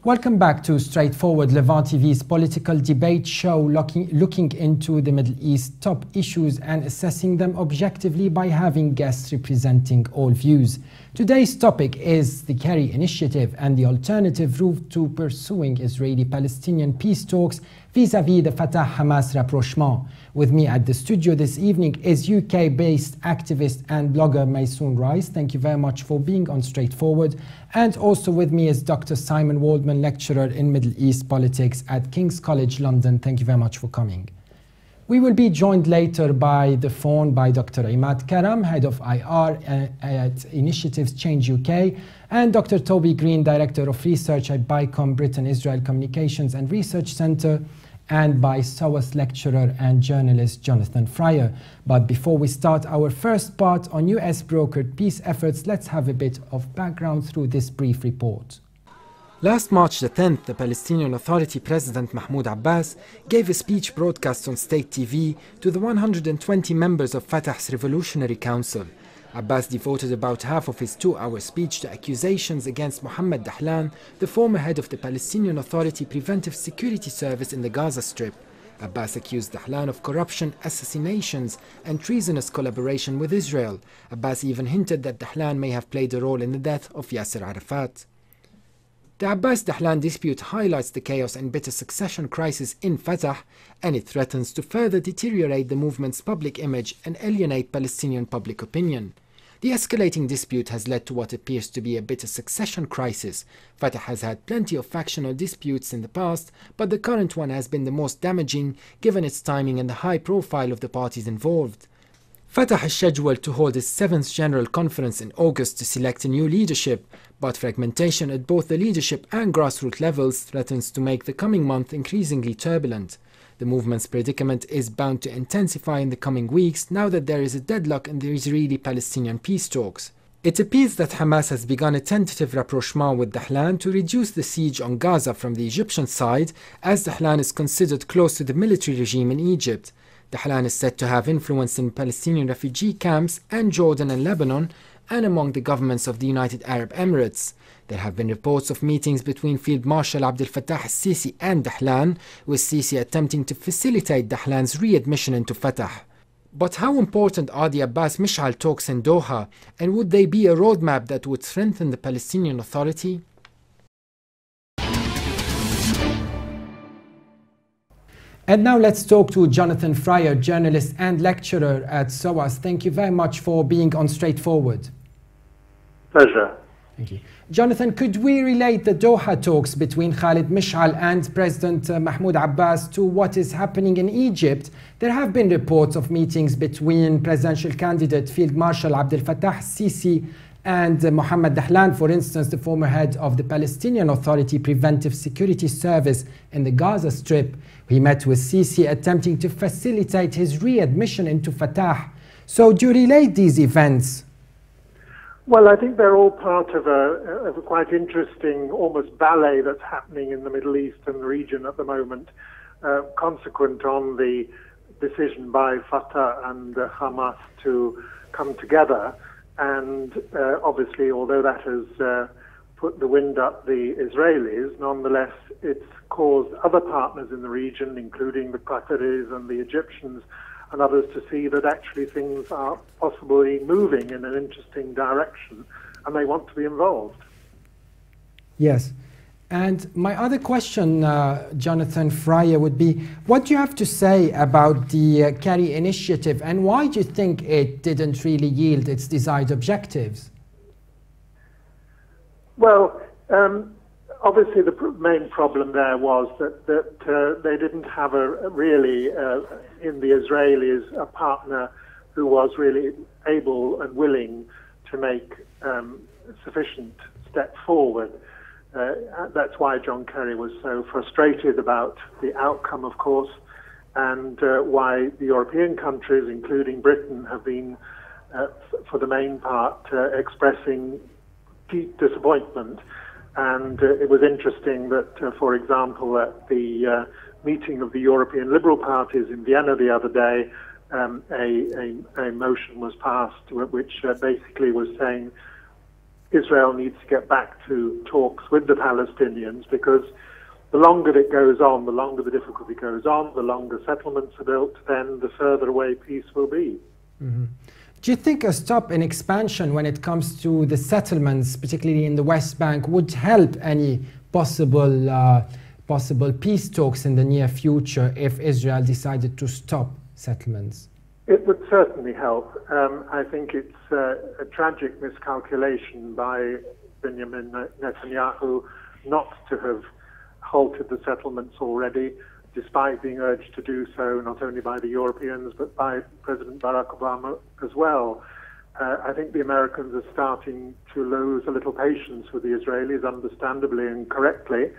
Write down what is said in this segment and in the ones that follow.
Welcome back to Straightforward, Levant TV's political debate show looking into the Middle East top issues and assessing them objectively by having guests representing all views. Today's topic is the Kerry Initiative and the alternative route to pursuing Israeli-Palestinian peace talks vis-à-vis the Fatah-Hamas rapprochement. With me at the studio this evening is UK-based activist and blogger Maisoon. Thank you very much for being on Straightforward. And also with me is Dr. Simon Waldman, lecturer in Middle East politics at King's College London. Thank you very much for coming. We will be joined later by the phone by Dr. Imad Karam, head of IR at Initiatives Change UK, and Dr. Toby Greene, director of research at BICOM Britain-Israel Communications and Research Centre, and by SOAS lecturer and journalist Jonathan Fryer. But before we start our first part on US brokered peace efforts, let's have a bit of background through this brief report. Last March the 10th, the Palestinian Authority President Mahmoud Abbas gave a speech broadcast on state TV to the 120 members of Fatah's Revolutionary Council. Abbas devoted about half of his 2-hour speech to accusations against Mohammed Dahlan, the former head of the Palestinian Authority Preventive Security Service in the Gaza Strip. Abbas accused Dahlan of corruption, assassinations, and treasonous collaboration with Israel. Abbas even hinted that Dahlan may have played a role in the death of Yasser Arafat. The Abbas-Dahlan dispute highlights the chaos and bitter succession crisis in Fatah, and it threatens to further deteriorate the movement's public image and alienate Palestinian public opinion. The escalating dispute has led to what appears to be a bitter succession crisis. Fatah has had plenty of factional disputes in the past, but the current one has been the most damaging given its timing and the high profile of the parties involved. Fatah is scheduled to hold its 7th General Conference in August to select a new leadership, but fragmentation at both the leadership and grassroots levels threatens to make the coming month increasingly turbulent. The movement's predicament is bound to intensify in the coming weeks now that there is a deadlock in the Israeli-Palestinian peace talks. It appears that Hamas has begun a tentative rapprochement with Dahlan to reduce the siege on Gaza from the Egyptian side, as Dahlan is considered close to the military regime in Egypt. Dahlan is said to have influence in Palestinian refugee camps and Jordan and Lebanon, and among the governments of the United Arab Emirates. There have been reports of meetings between Field Marshal Abdel Fattah al-Sisi and Dahlan, with Sisi attempting to facilitate Dahlan's readmission into Fatah. But how important are the Abbas-Mish'al talks in Doha, and would they be a roadmap that would strengthen the Palestinian Authority? And now let's talk to Jonathan Fryer, journalist and lecturer at SOAS. Thank you very much for being on Straightforward. Pleasure. Thank you. Jonathan, could we relate the Doha talks between Khalid Mish'al and President Mahmoud Abbas to what is happening in Egypt? There have been reports of meetings between presidential candidate Field Marshal Abdel Fattah al-Sisi and Mohammed Dahlan, for instance, the former head of the Palestinian Authority Preventive Security Service in the Gaza Strip. He met with Sisi attempting to facilitate his readmission into Fatah. So do you relate these events? Well, I think they're all part of a quite interesting, almost ballet that's happening in the Middle East and the region at the moment, consequent on the decision by Fatah and Hamas to come together. And obviously, although that has put the wind up the Israelis, nonetheless, it's caused other partners in the region, including the Qataris and the Egyptians and others, to see that actually things are possibly moving in an interesting direction, and they want to be involved. Yes. And my other question, Jonathan Fryer, would be, what do you have to say about the Kerry Initiative, and why do you think it didn't really yield its desired objectives? Well, obviously the main problem there was that they didn't have really, in the Israelis, a partner who was really able and willing to make sufficient step forward. That's why John Kerry was so frustrated about the outcome, of course, and why the European countries, including Britain, have been, for the main part, expressing deep disappointment. And it was interesting that, for example, at the meeting of the European Liberal parties in Vienna the other day, a motion was passed which basically was saying Israel needs to get back to talks with the Palestinians, because the longer it goes on, the longer the difficulty goes on, the longer settlements are built, then the further away peace will be. Mm-hmm. Do you think a stop in expansion when it comes to the settlements, particularly in the West Bank, would help any possible peace talks in the near future if Israel decided to stop settlements? It would certainly help. I think it's a tragic miscalculation by Benjamin Netanyahu not to have halted the settlements already, despite being urged to do so not only by the Europeans but by President Barack Obama as well. I think the Americans are starting to lose a little patience with the Israelis, understandably and correctly,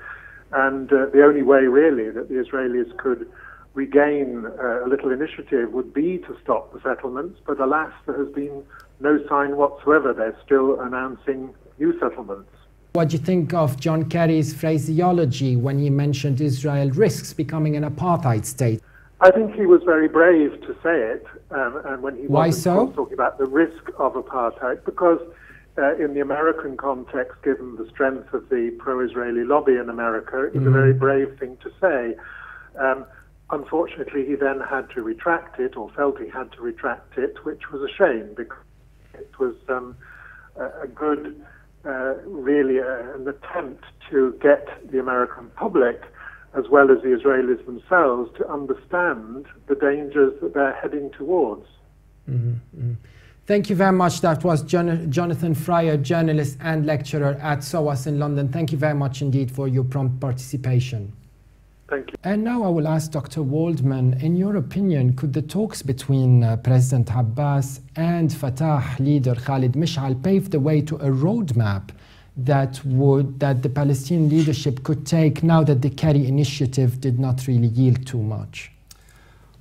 and the only way really that the Israelis could regain a little initiative would be to stop the settlements, but alas, there has been no sign whatsoever. They're still announcing new settlements. What do you think of John Kerry's phraseology when he mentioned Israel risks becoming an apartheid state? I think he was very brave to say it, and when he Why was so? talking about the risk of apartheid, because in the American context, given the strength of the pro-Israeli lobby in America, it's a very brave thing to say. Unfortunately, he then had to retract it, or felt he had to retract it, which was a shame, because it was a good, really an attempt to get the American public, as well as the Israelis themselves, to understand the dangers that they're heading towards. Thank you very much. That was Jonathan Fryer, journalist and lecturer at SOAS in London. Thank you very much indeed for your prompt participation. Thank you. And now I will ask Dr. Waldman, in your opinion, could the talks between President Abbas and Fatah leader Khalid Mish'al pave the way to a roadmap that the Palestinian leadership could take now that the Kerry Initiative did not really yield too much?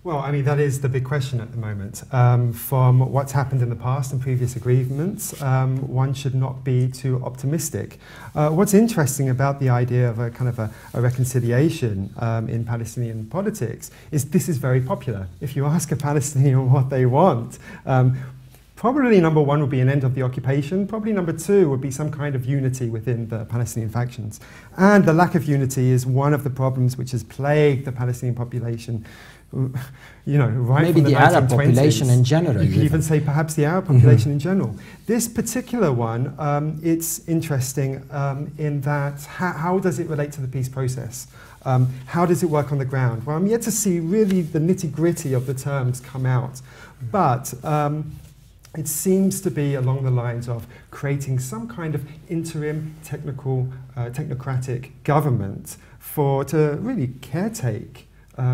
Well, I mean, that is the big question at the moment. From what's happened in the past and previous agreements, one should not be too optimistic. What's interesting about the idea of a kind of a reconciliation in Palestinian politics is this is very popular. If you ask a Palestinian what they want, probably number one would be an end of the occupation. Probably number two would be some kind of unity within the Palestinian factions. And the lack of unity is one of the problems which has plagued the Palestinian population, you know, right maybe from the Arab 1920s. Population in general. You could even say perhaps the Arab population in general. This particular one, it's interesting in that how does it relate to the peace process? How does it work on the ground? Well, I'm yet to see really the nitty-gritty of the terms come out, but it seems to be along the lines of creating some kind of interim technocratic government to really caretake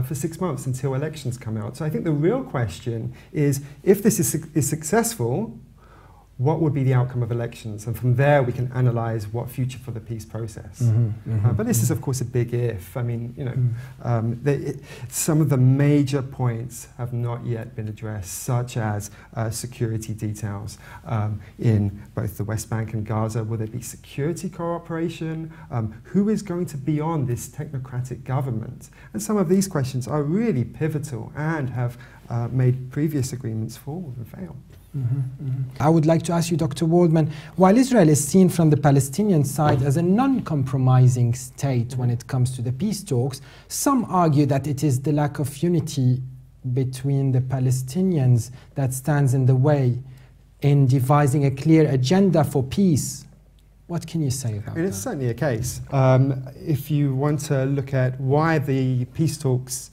for 6 months until elections come out. So I think the real question is, if this is successful, what would be the outcome of elections? And from there, we can analyze what future for the peace process. But this is, of course, a big if. I mean, you know, some of the major points have not yet been addressed, such as security details in both the West Bank and Gaza. Will there be security cooperation? Who is going to be on this technocratic government? And some of these questions are really pivotal and have made previous agreements fall and fail. I would like to ask you, Dr. Waldman, while Israel is seen from the Palestinian side as a non-compromising state when it comes to the peace talks, some argue that it is the lack of unity between the Palestinians that stands in the way in devising a clear agenda for peace. What can you say about that? It's certainly a case. If you want to look at why the peace talks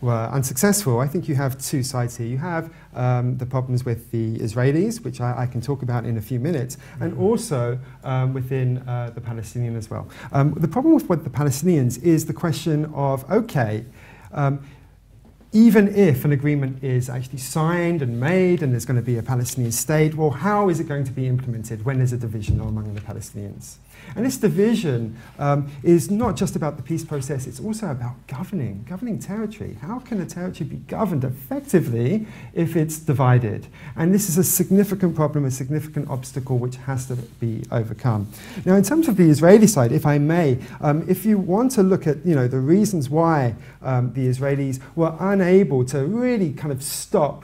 were unsuccessful, I think you have two sides here. You have the problems with the Israelis, which I can talk about in a few minutes, and also within the Palestinian as well. The problem with the Palestinians is the question of, okay, even if an agreement is actually signed and made and there's going to be a Palestinian state, well, how is it going to be implemented when there's a division among the Palestinians? And this division is not just about the peace process, it's also about governing territory. How can a territory be governed effectively if it's divided? And this is a significant problem, a significant obstacle which has to be overcome. Now, in terms of the Israeli side, if I may, if you want to look at the reasons why the Israelis were unable to really kind of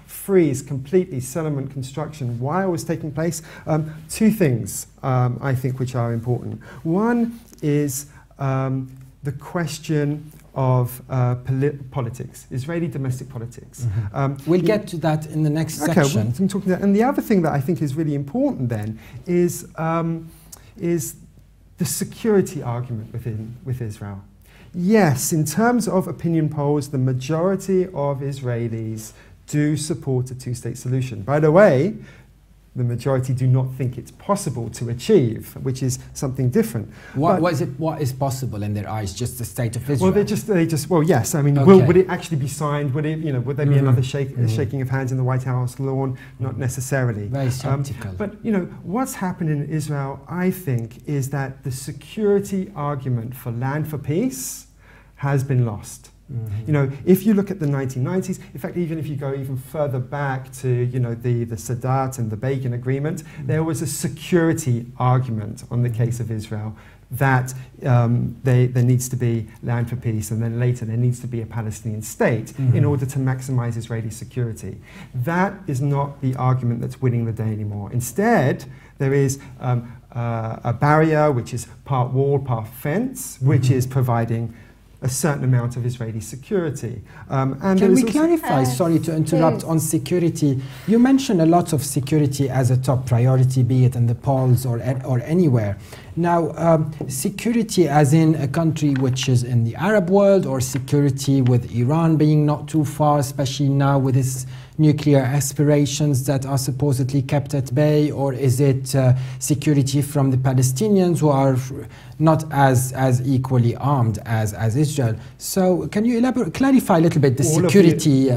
freeze completely settlement construction while it was taking place, two things I think which are important. One is the question of politics, Israeli domestic politics. We'll get to that in the next section. I'm talking about, and the other thing that I think is really important then is the security argument with Israel. Yes, in terms of opinion polls, the majority of Israelis do support a two-state solution. By the way, the majority do not think it's possible to achieve, which is something different. What is possible in their eyes? Just the state of Israel? Well, well, yes. I mean, okay. Would it actually be signed? Would it, would there be another shaking of hands in the White House lawn? Not necessarily. Very skeptical. But what's happened in Israel, I think, is that the security argument for land for peace has been lost. If you look at the 1990s, in fact, even if you go even further back to, the Sadat and the Begin agreement, there was a security argument on the case of Israel that there needs to be land for peace, and then later there needs to be a Palestinian state in order to maximize Israeli security. That is not the argument that's winning the day anymore. Instead, there is a barrier which is part wall, part fence, which is providing a certain amount of Israeli security. Can we clarify, sorry to interrupt, on security? You mentioned a lot of security as a top priority, be it in the polls or anywhere. Now, security as in a country which is in the Arab world, or security with Iran being not too far, especially now with its nuclear aspirations that are supposedly kept at bay, or is it security from the Palestinians who are not as equally armed as Israel? So can you clarify a little bit the security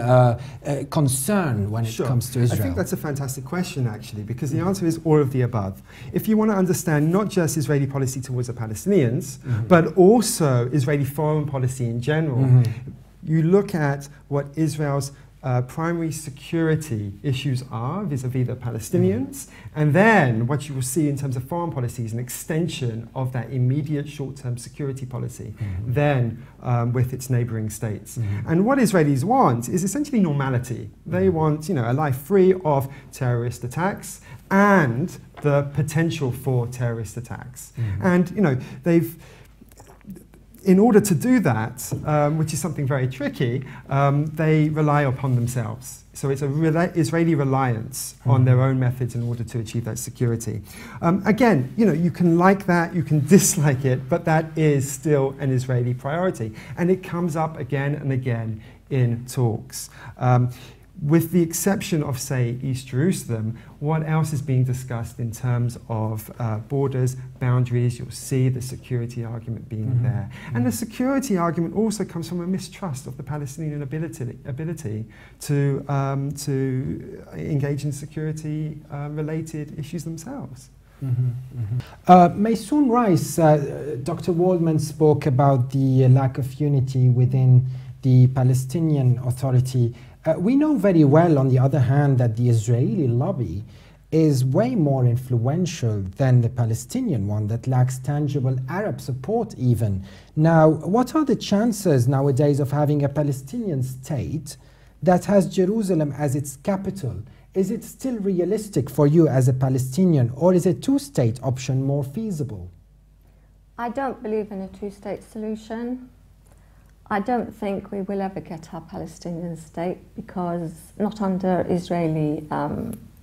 concern when it comes to Israel? I think that's a fantastic question, actually, because the answer is all of the above. If you want to understand not just Israeli policy towards the Palestinians, but also Israeli foreign policy in general, you look at what Israel's primary security issues are vis-a-vis the Palestinians, and then what you will see in terms of foreign policy is an extension of that immediate short-term security policy, then with its neighboring states. And what Israelis want is essentially normality. They want, a life free of terrorist attacks and the potential for terrorist attacks. And, in order to do that, which is something very tricky, they rely upon themselves. So it's a Israeli reliance on their own methods in order to achieve that security. Again, you can like that, you can dislike it, but that is still an Israeli priority. And it comes up again and again in talks. With the exception of, say, East Jerusalem, what else is being discussed in terms of borders, boundaries? You'll see the security argument being there. And the security argument also comes from a mistrust of the Palestinian ability to engage in security-related issues themselves. Maisoon Rice, Dr. Waldman spoke about the lack of unity within the Palestinian Authority. We know very well, on the other hand, that the Israeli lobby is way more influential than the Palestinian one that lacks tangible Arab support even. Now, what are the chances nowadays of having a Palestinian state that has Jerusalem as its capital? Is it still realistic for you as a Palestinian, or is a two-state option more feasible? I don't believe in a two-state solution. I don't think we will ever get our Palestinian state, because not under Israeli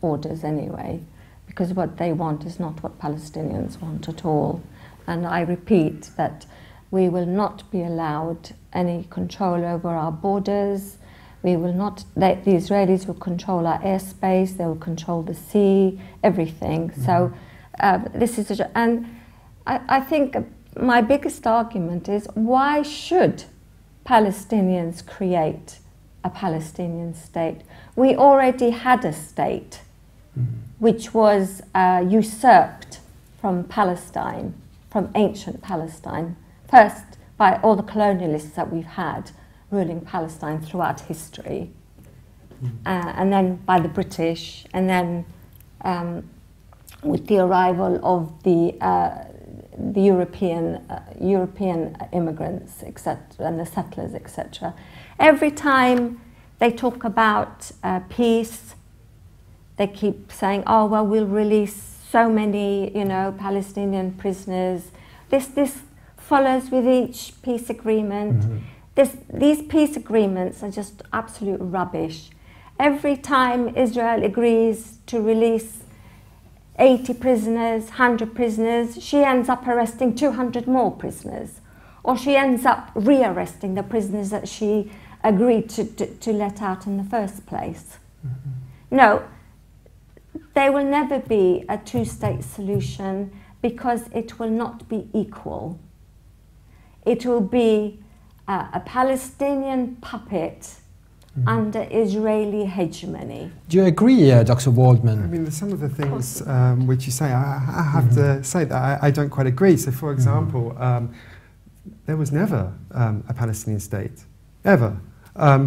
orders anyway, because what they want is not what Palestinians want at all. And I repeat that we will not be allowed any control over our borders. We will not, the Israelis will control our airspace, they will control the sea, everything. So this is, and I think my biggest argument is, why should Palestinians create a Palestinian state? We already had a state which was usurped from Palestine from ancient Palestine. First, by all the colonialists that we've had ruling Palestine throughout history, and then by the British, and then with the arrival of the European immigrants, etc., and the settlers, etc. Every time they talk about peace, they keep saying, "Oh well, we'll release so many, Palestinian prisoners." This follows with each peace agreement. These peace agreements are just absolute rubbish. Every time Israel agrees to release 80 prisoners, 100 prisoners, she ends up arresting 200 more prisoners, or she ends up rearresting the prisoners that she agreed to let out in the first place. No, there will never be a two-state solution because it will not be equal. It will be a Palestinian puppet under Israeli hegemony. Do you agree, Dr. Waldman? I mean, some of the things which you say, I have to say that I don't quite agree. So, for example, there was never a Palestinian state, ever.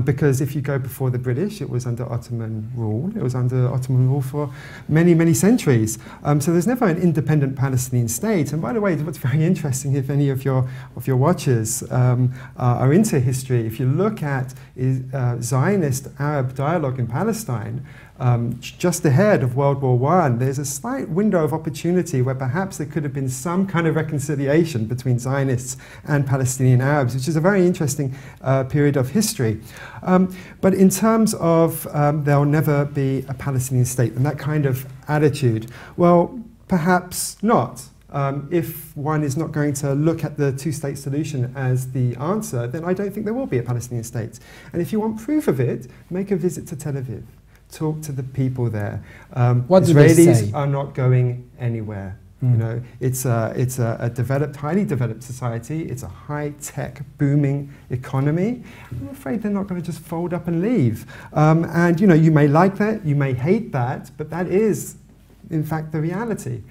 Because if you go before the British, it was under Ottoman rule. It was under Ottoman rule for many, many centuries. So there's never an independent Palestinian state. And by the way, what's very interesting, if any of your watchers are into history, if you look at Zionist-Arab dialogue in Palestine, just ahead of World War I, there's a slight window of opportunity where perhaps there could have been some kind of reconciliation between Zionists and Palestinian Arabs, which is a very interesting period of history. But in terms of there'll never be a Palestinian state and that kind of attitude, well, perhaps not. If one is not going to look at the two-state solution as the answer, then I don't think there will be a Palestinian state. And if you want proof of it, make a visit to Tel Aviv. Talk to the people there. What do they say? Israelis are not going anywhere. It's a developed, highly developed society. It's a high-tech, booming economy. I'm afraid they're not going to just fold up and leave. And you may like that, you may hate that, but that is, in fact, the reality.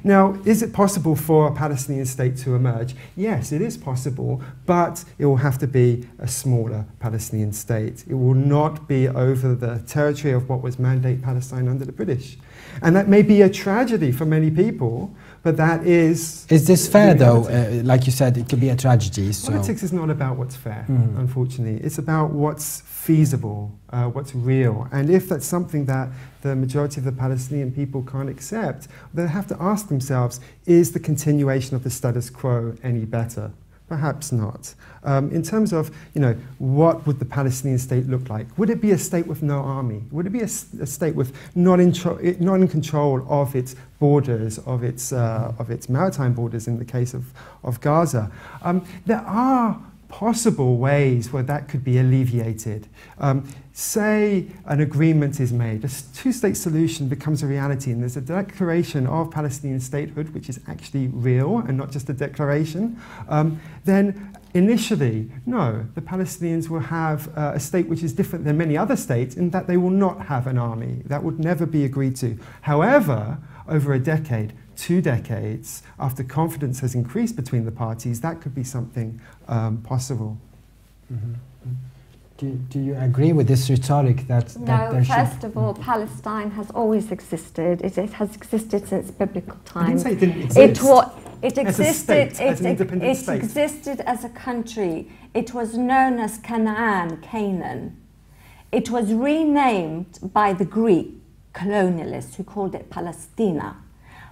Now, is it possible for a Palestinian state to emerge? Yes, it is possible, but it will have to be a smaller Palestinian state. It will not be over the territory of what was Mandate Palestine under the British. And that may be a tragedy for many people, but that is... Is this fair, though? Like you said, it could be a tragedy. So. Politics is not about what's fair, unfortunately. It's about what's feasible, what's real. And if that's something that the majority of the Palestinian people can't accept, they have to ask themselves, is the continuation of the status quo any better? Perhaps not. In terms of, what would the Palestinian state look like? Would it be a state with no army? Would it be a state with not in control of its borders, of its maritime borders in the case of Gaza? There are possible ways where that could be alleviated. Say an agreement is made, a two-state solution becomes a reality, and there's a declaration of Palestinian statehood, which is actually real and not just a declaration, then initially, no, the Palestinians will have a state which is different than many other states in that they will not have an army. That would never be agreed to. However, over a decade, 2 decades, after confidence has increased between the parties, that could be something possible. Do you agree with this rhetoric that No, first of all, Palestine has always existed. It has existed since biblical times. I didn't say it didn't exist. It existed it existed as a country. It was known as Canaan. It was renamed by the Greek colonialists who called it Palestina.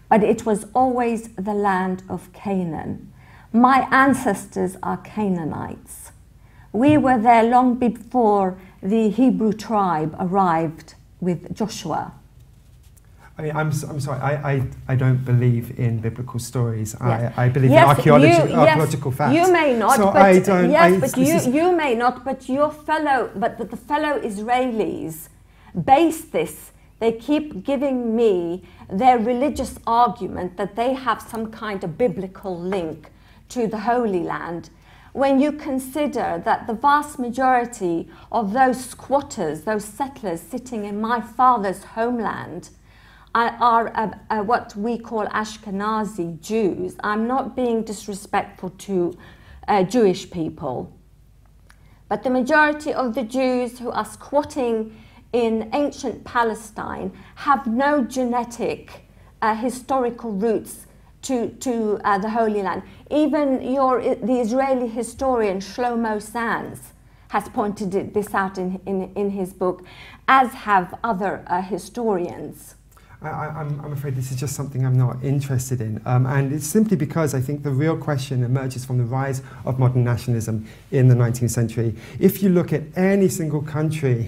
But it was always the land of Canaan. My ancestors are Canaanites. We were there long before the Hebrew tribe arrived with Joshua. I mean, I'm sorry, I don't believe in biblical stories. Yes. I believe in archaeological facts. You may not, so you may not, but the fellow Israelis base this. They keep giving me their religious argument that they have some kind of biblical link to the Holy Land. When you consider that the vast majority of those squatters, those settlers sitting in my father's homeland, are what we call Ashkenazi Jews. I'm not being disrespectful to Jewish people, but the majority of the Jews who are squatting in ancient Palestine have no genetic historical roots to the Holy Land. Even the Israeli historian Shlomo Sands has pointed this out in his book, as have other historians. I'm afraid this is just something I'm not interested in, and it's simply because I think the real question emerges from the rise of modern nationalism in the 19th century. If you look at any single country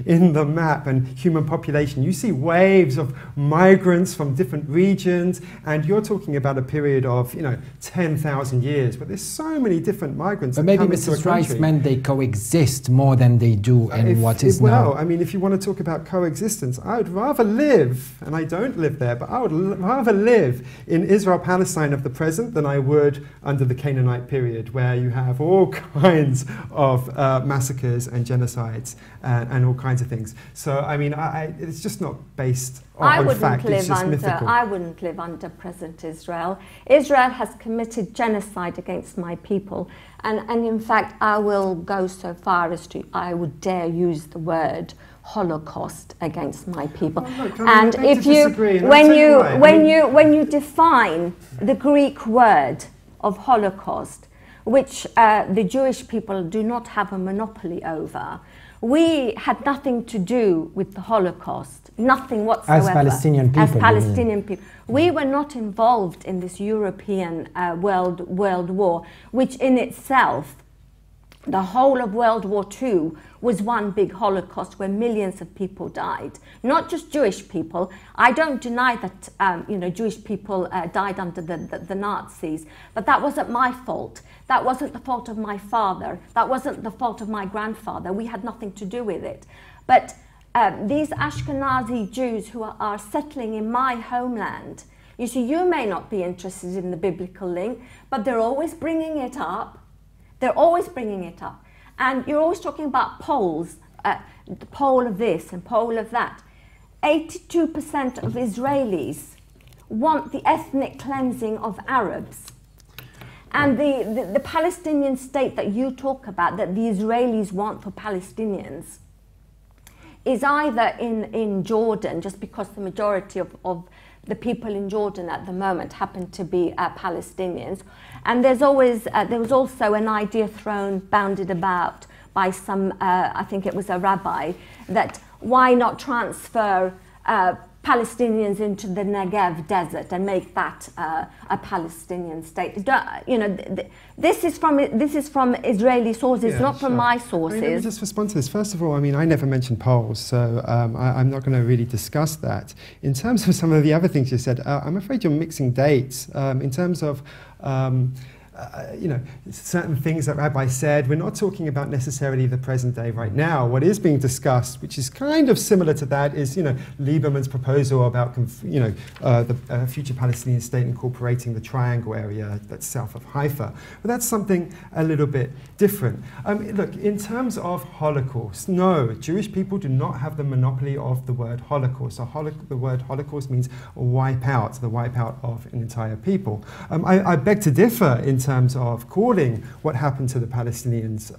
in the map and human population, you see waves of migrants from different regions, and you're talking about a period of 10,000 years, but there's so many different migrants. But maybe Mrs. Rice meant they coexist more than they do in what is now. Well, I mean, if you want to talk about coexistence, I would rather live, and I don't live there, but I would rather live in Israel-Palestine of the present than I would under the Canaanite period, where you have all kinds of massacres and genocides and all kinds of things. So, I mean, it's just not based on fact, it's just mythical. I wouldn't live under present Israel. Israel has committed genocide against my people, and in fact, I will go so far as to, I would dare use the word Holocaust against my people. Well, look, and if you, when you define the Greek word of Holocaust, which the Jewish people do not have a monopoly over, we had nothing to do with the Holocaust, nothing whatsoever. As Palestinian people. As Palestinian people. We were not involved in this European world war, which in itself, the whole of World War II was one big Holocaust where millions of people died. Not just Jewish people. I don't deny that Jewish people died under the Nazis, but that wasn't my fault. That wasn't the fault of my father. That wasn't the fault of my grandfather. We had nothing to do with it. But these Ashkenazi Jews who are settling in my homeland, you see, you may not be interested in the biblical link, but they're always bringing it up. They're always bringing it up. And you're always talking about polls, the poll of this and poll of that. 82% of Israelis want the ethnic cleansing of Arabs. And the Palestinian state that you talk about, that the Israelis want for Palestinians, is either in Jordan, just because the majority of the people in Jordan at the moment happen to be Palestinians. And there was also an idea bounded about by some, I think it was a rabbi, that why not transfer Palestinians into the Negev desert and make that a Palestinian state. This is from Israeli sources, yeah, not from my sources. Let me just respond to this. First of all, I mean, I never mentioned polls, so I'm not going to really discuss that. In terms of some of the other things you said, I'm afraid you're mixing dates. In terms of certain things that Rabbi said, we're not talking about necessarily the present day right now. What is being discussed, which is kind of similar to that, is Lieberman's proposal about the future Palestinian state incorporating the Triangle area that's south of Haifa. But that's something a little bit different. Look, in terms of Holocaust, no, Jewish people do not have the monopoly of the word Holocaust. So the word Holocaust means wipe out, the wipe out of an entire people. I beg to differ in terms of calling what happened to the Palestinians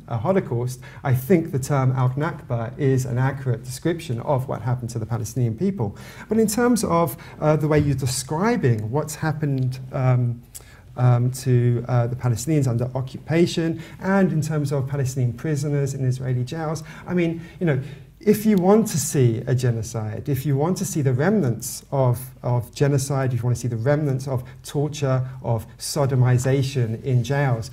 a Holocaust. I think the term al-Nakba is an accurate description of what happened to the Palestinian people. But in terms of the way you're describing what's happened to the Palestinians under occupation, and in terms of Palestinian prisoners in Israeli jails, I mean, if you want to see a genocide, if you want to see the remnants of genocide, if you want to see the remnants of torture, of sodomization in jails,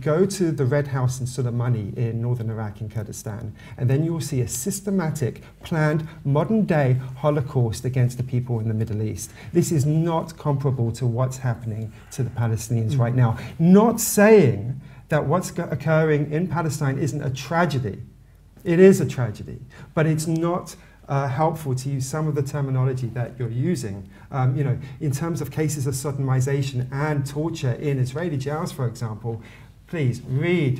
go to the Red House in Suleimani in northern Iraq in Kurdistan, and then you will see a systematic, planned, modern-day Holocaust against the people in the Middle East. This is not comparable to what's happening to the Palestinians right now. Not saying that what's occurring in Palestine isn't a tragedy. It is a tragedy, but it's not helpful to use some of the terminology that you're using. In terms of cases of sodomization and torture in Israeli jails, for example, please read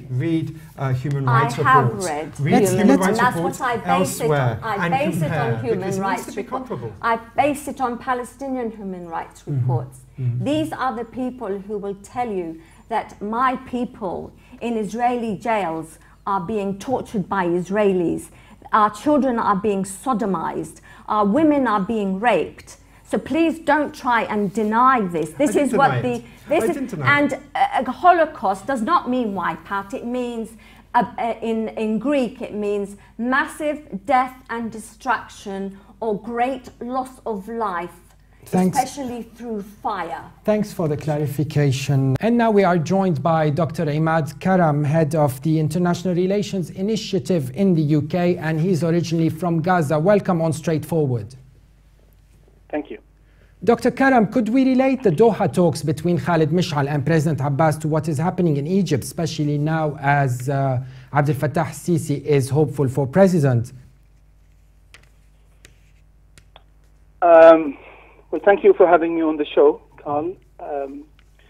human rights reports. I have read human rights and that's reports what I base it on. I base it on human rights reports. I base it on Palestinian human rights reports. These are the people who will tell you that my people in Israeli jails are being tortured by Israelis. Our children are being sodomized. Our women are being raped. So please don't try and deny this. This is what the a Holocaust does not mean wipeout. It means in Greek it means massive death and destruction or great loss of life. Thanks. Especially through fire. Thanks for the clarification. And now we are joined by Dr. Imad Karam, head of the International Relations Initiative in the UK, and he's originally from Gaza. Welcome on Straightforward. Thank you. Dr. Karam, could we relate the Doha talks between Khalid Mish'al and President Abbas to what is happening in Egypt, especially now as Abdel Fattah Sisi is hopeful for president? Well, thank you for having me on the show, Carl.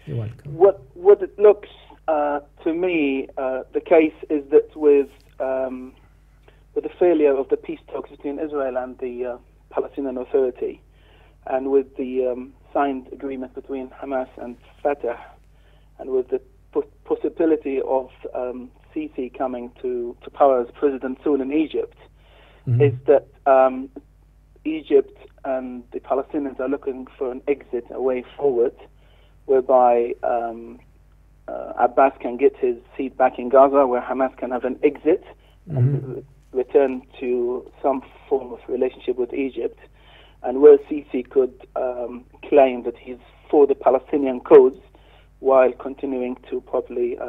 You're welcome. What it looks to me, the case is that with the failure of the peace talks between Israel and the Palestinian Authority, and with the signed agreement between Hamas and Fatah, and with the possibility of Sisi coming to power as president soon in Egypt, is that Egypt and the Palestinians are looking for an exit, a way forward, whereby Abbas can get his seat back in Gaza, where Hamas can have an exit and return to some form of relationship with Egypt, and where Sisi could claim that he's for the Palestinian cause while continuing to probably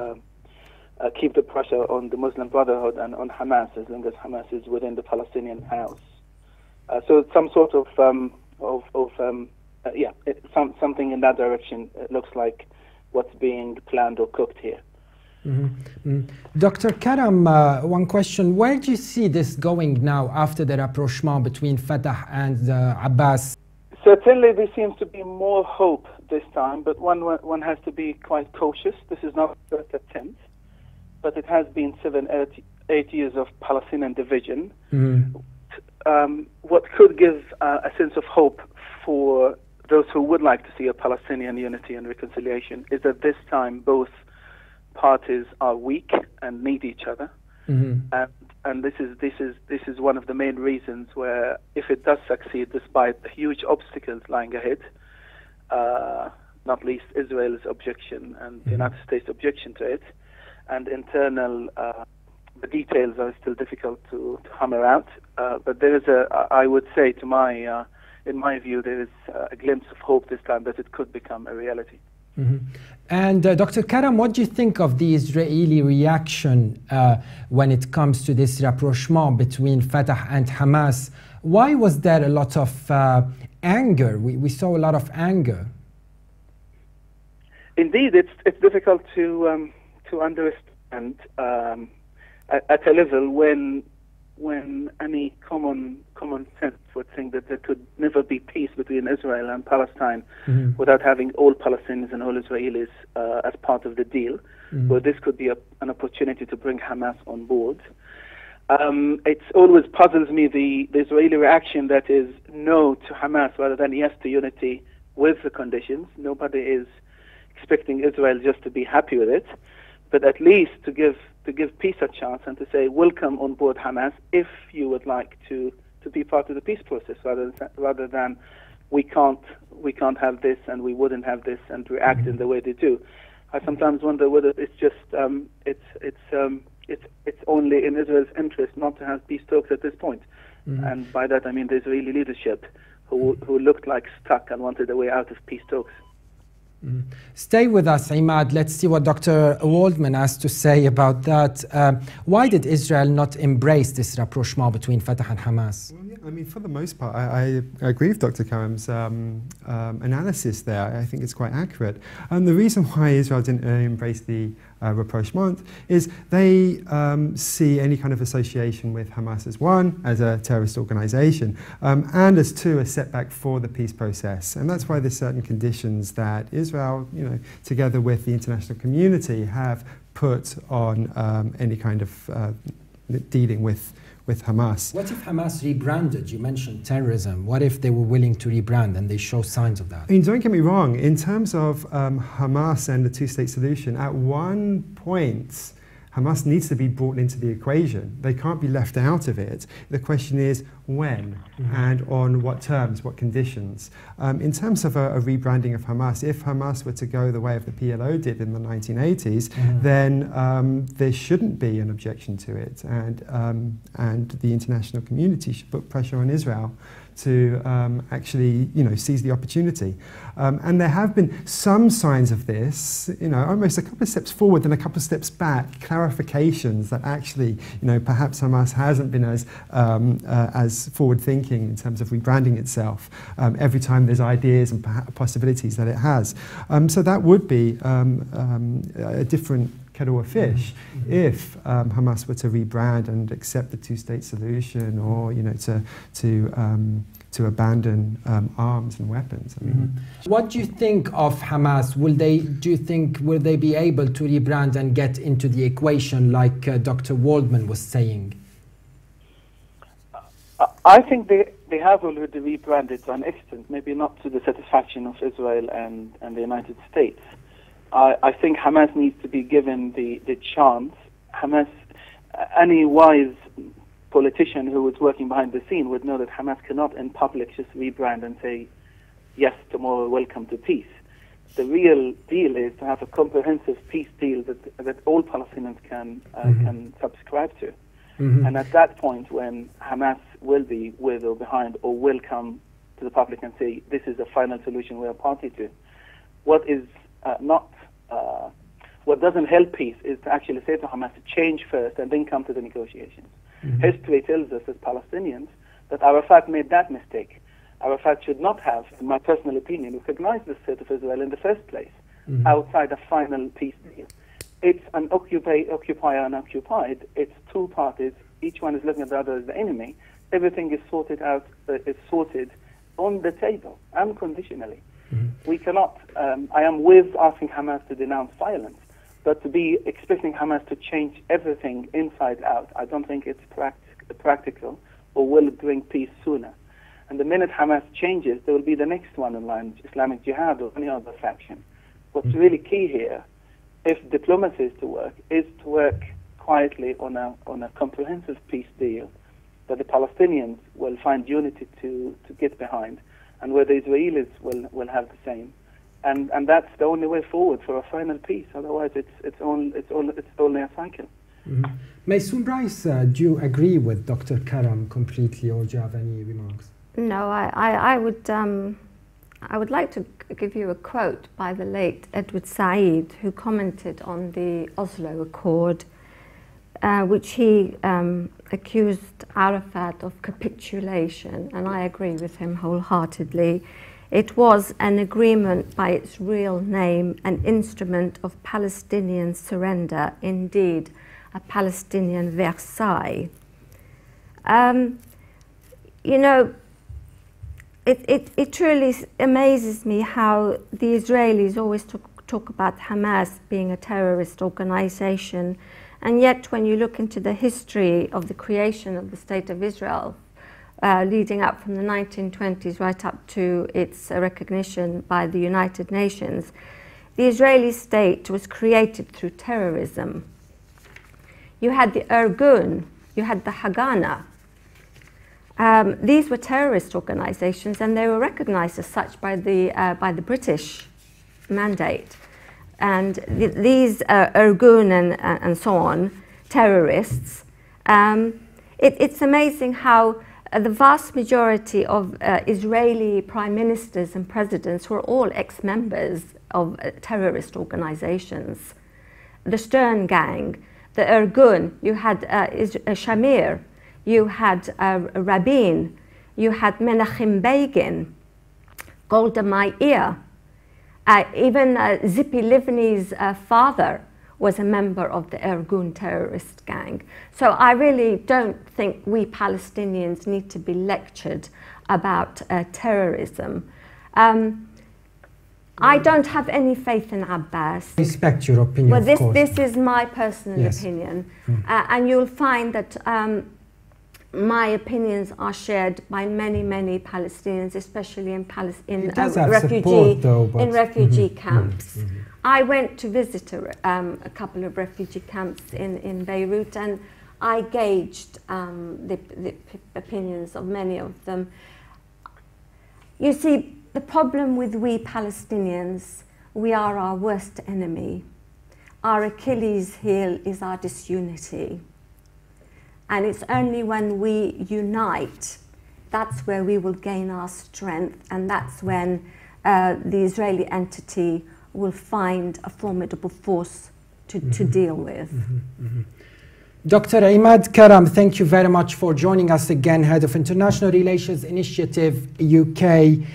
keep the pressure on the Muslim Brotherhood and on Hamas as long as Hamas is within the Palestinian house. So some sort of something in that direction. It looks like what's being planned or cooked here. Dr. Karam, one question. Where do you see this going now after the rapprochement between Fatah and Abbas? Certainly there seems to be more hope this time, but one has to be quite cautious. This is not the first attempt, but it has been 7-8 years of Palestinian division. What could give a sense of hope for those who would like to see a Palestinian unity and reconciliation is that this time both parties are weak and need each other, and this is one of the main reasons where, if it does succeed, despite the huge obstacles lying ahead, not least Israel's objection and the United States' objection to it, and internal. The details are still difficult to hammer out, but there is I would say, in my view, there is a glimpse of hope this time that it could become a reality. And Dr. Karam, what do you think of the Israeli reaction when it comes to this rapprochement between Fatah and Hamas? Why was there a lot of anger? We saw a lot of anger. Indeed, it's difficult to understand. At a level when any common sense would think that there could never be peace between Israel and Palestine without having all Palestinians and all Israelis as part of the deal, where this could be an opportunity to bring Hamas on board. It always puzzles me the Israeli reaction that is no to Hamas rather than yes to unity with the conditions. Nobody is expecting Israel just to be happy with it, but at least to give peace a chance and to say welcome on board Hamas if you would like to be part of the peace process, rather than we can't have this and we wouldn't have this and react in the way they do. I sometimes wonder whether it's just it's only in Israel's interest not to have peace talks at this point, and by that I mean the Israeli leadership who looked like stuck and wanted a way out of peace talks. Stay with us, Imad. Let's see what Dr. Waldman has to say about that. Why did Israel not embrace this rapprochement between Fatah and Hamas? Well, yeah, I mean, for the most part, I agree with Dr. Karam's analysis there. I think it's quite accurate. And the reason why Israel didn't embrace the rapprochement is they see any kind of association with Hamas as one, as a terrorist organization, and as two, a setback for the peace process. And that's why there's certain conditions that Israel, together with the international community, have put on any kind of dealing with Hamas. What if Hamas rebranded? You mentioned terrorism. What if they were willing to rebrand and they show signs of that? I mean, don't get me wrong. In terms of Hamas and the two-state solution, at one point, Hamas needs to be brought into the equation. They can't be left out of it. The question is when and on what terms, what conditions. In terms of a rebranding of Hamas, if Hamas were to go the way of the PLO did in the 1980s, then there shouldn't be an objection to it, and the international community should put pressure on Israel to actually, seize the opportunity. And there have been some signs of this, almost a couple of steps forward and a couple of steps back, clarifications that actually, perhaps Hamas hasn't been as forward-thinking in terms of rebranding itself every time there's ideas and possibilities that it has. So that would be a different kettle of fish if Hamas were to rebrand and accept the two-state solution, or to abandon arms and weapons. I mean, what do you think of Hamas? Will they be able to rebrand and get into the equation like Dr. Waldman was saying? I think they have already rebranded to an extent, maybe not to the satisfaction of Israel and the United States. I think Hamas needs to be given the chance. Hamas, any wise politician who was working behind the scene would know that Hamas cannot in public just rebrand and say, yes, tomorrow, welcome to peace. The real deal is to have a comprehensive peace deal that all Palestinians can subscribe to. And at that point, when Hamas will be with or behind, or will come to the public and say, this is the final solution we are party to, what doesn't help peace is to actually say to Hamas to change first and then come to the negotiations. History tells us as Palestinians that Arafat made that mistake. Arafat should not have, in my personal opinion, recognized the state of Israel in the first place, outside a final peace deal. It's an occupier and occupied. It's two parties. Each one is looking at the other as the enemy. Everything is sorted out, is sorted on the table, unconditionally. We cannot, I am with asking Hamas to denounce violence, but to be expecting Hamas to change everything inside out, I don't think it's practical or will bring peace sooner. And the minute Hamas changes, there will be the next one in line, Islamic Jihad or any other faction. What's really key here, if diplomacy is to work quietly on a comprehensive peace deal that the Palestinians will find unity to get behind, and where the Israelis will have the same. And that's the only way forward for a final peace. Otherwise, it's only a cycle. Maisoon Bryce, do you agree with Dr. Karam completely, or do you have any remarks? No, I would like to give you a quote by the late Edward Said, who commented on the Oslo Accord, which he accused Arafat of capitulation, and I agree with him wholeheartedly. It was an agreement by its real name, an instrument of Palestinian surrender, indeed a Palestinian Versailles. It truly amazes me how the Israelis always talk about Hamas being a terrorist organization, and yet when you look into the history of the creation of the State of Israel, leading up from the 1920s right up to its recognition by the United Nations, the Israeli state was created through terrorism. You had the Irgun, you had the Haganah. These were terrorist organizations, and they were recognized as such by the British mandate. And these Irgun and so on, terrorists, it's amazing how the vast majority of Israeli prime ministers and presidents were all ex-members of terrorist organizations. The Stern Gang, the Irgun, you had Shamir, you had Rabin, you had Menachem Begin, Golda Meir, even Zippy Livni's father was a member of the Irgun terrorist gang. So I really don't think we Palestinians need to be lectured about terrorism. I don't have any faith in Abbas. Respect your opinion, But of course. this is my personal opinion. And you'll find that my opinions are shared by many, many Palestinians, especially in refugee camps. I went to visit a couple of refugee camps in Beirut, and I gauged the opinions of many of them. You see, the problem with we Palestinians, we are our worst enemy. Our Achilles heel is our disunity. And it's only when we unite, that's where we will gain our strength, and that's when the Israeli entity will find a formidable force to deal with. Dr. Imad Karam, thank you very much for joining us again, Head of International Relations Initiative UK,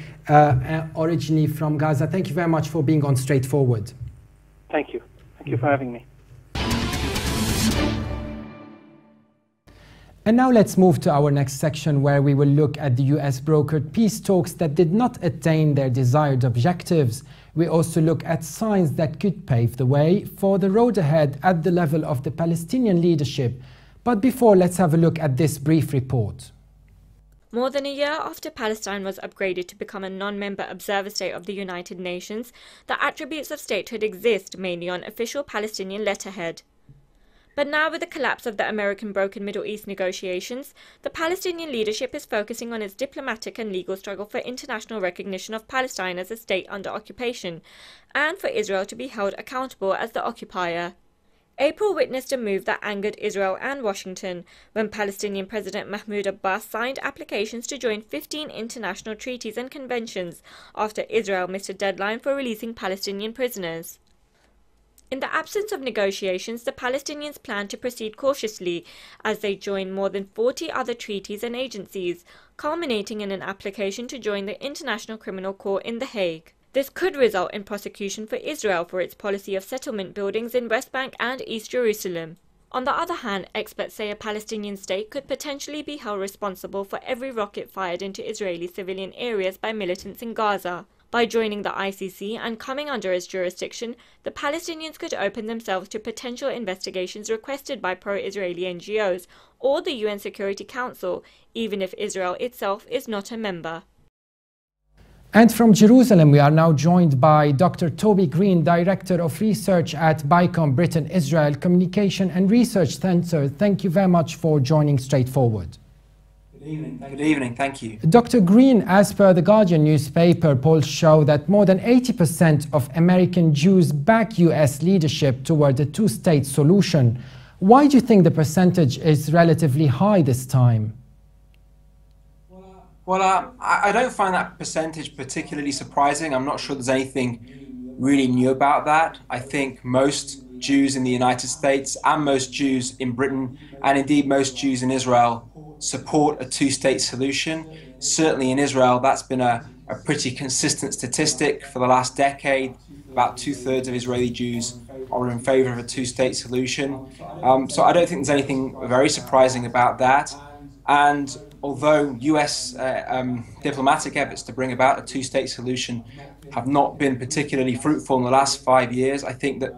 originally from Gaza. Thank you very much for being on Straightforward. Thank you. Thank you for having me. And now let's move to our next section, where we will look at the US brokered peace talks that did not attain their desired objectives. We also look at signs that could pave the way for the road ahead at the level of the Palestinian leadership. But before, let's have a look at this brief report. More than a year after Palestine was upgraded to become a non-member observer state of the United Nations, the attributes of statehood exist mainly on official Palestinian letterhead. But now, with the collapse of the American brokered Middle East negotiations, the Palestinian leadership is focusing on its diplomatic and legal struggle for international recognition of Palestine as a state under occupation, and for Israel to be held accountable as the occupier. April witnessed a move that angered Israel and Washington when Palestinian President Mahmoud Abbas signed applications to join 15 international treaties and conventions after Israel missed a deadline for releasing Palestinian prisoners. In the absence of negotiations, the Palestinians plan to proceed cautiously as they join more than 40 other treaties and agencies, culminating in an application to join the International Criminal Court in The Hague. This could result in prosecution for Israel for its policy of settlement buildings in West Bank and East Jerusalem. On the other hand, experts say a Palestinian state could potentially be held responsible for every rocket fired into Israeli civilian areas by militants in Gaza. By joining the ICC and coming under its jurisdiction, the Palestinians could open themselves to potential investigations requested by pro-Israeli NGOs or the UN Security Council, even if Israel itself is not a member. And from Jerusalem, we are now joined by Dr. Toby Greene, Director of Research at BICOM Britain-Israel Communication and Research Centre. Thank you very much for joining Straightforward. Good evening, thank you. Dr. Greene, as per the Guardian newspaper, polls show that more than 80% of American Jews back US leadership toward a two-state solution. Why do you think the percentage is relatively high this time? Well, I don't find that percentage particularly surprising. I'm not sure there's anything really new about that. I think most Jews in the United States and most Jews in Britain, and indeed most Jews in Israel, support a two-state solution. Certainly in Israel, that's been a pretty consistent statistic for the last decade. About 2/3 of Israeli Jews are in favor of a two-state solution. So I don't think there's anything very surprising about that. And although US diplomatic efforts to bring about a two-state solution have not been particularly fruitful in the last 5 years, I think that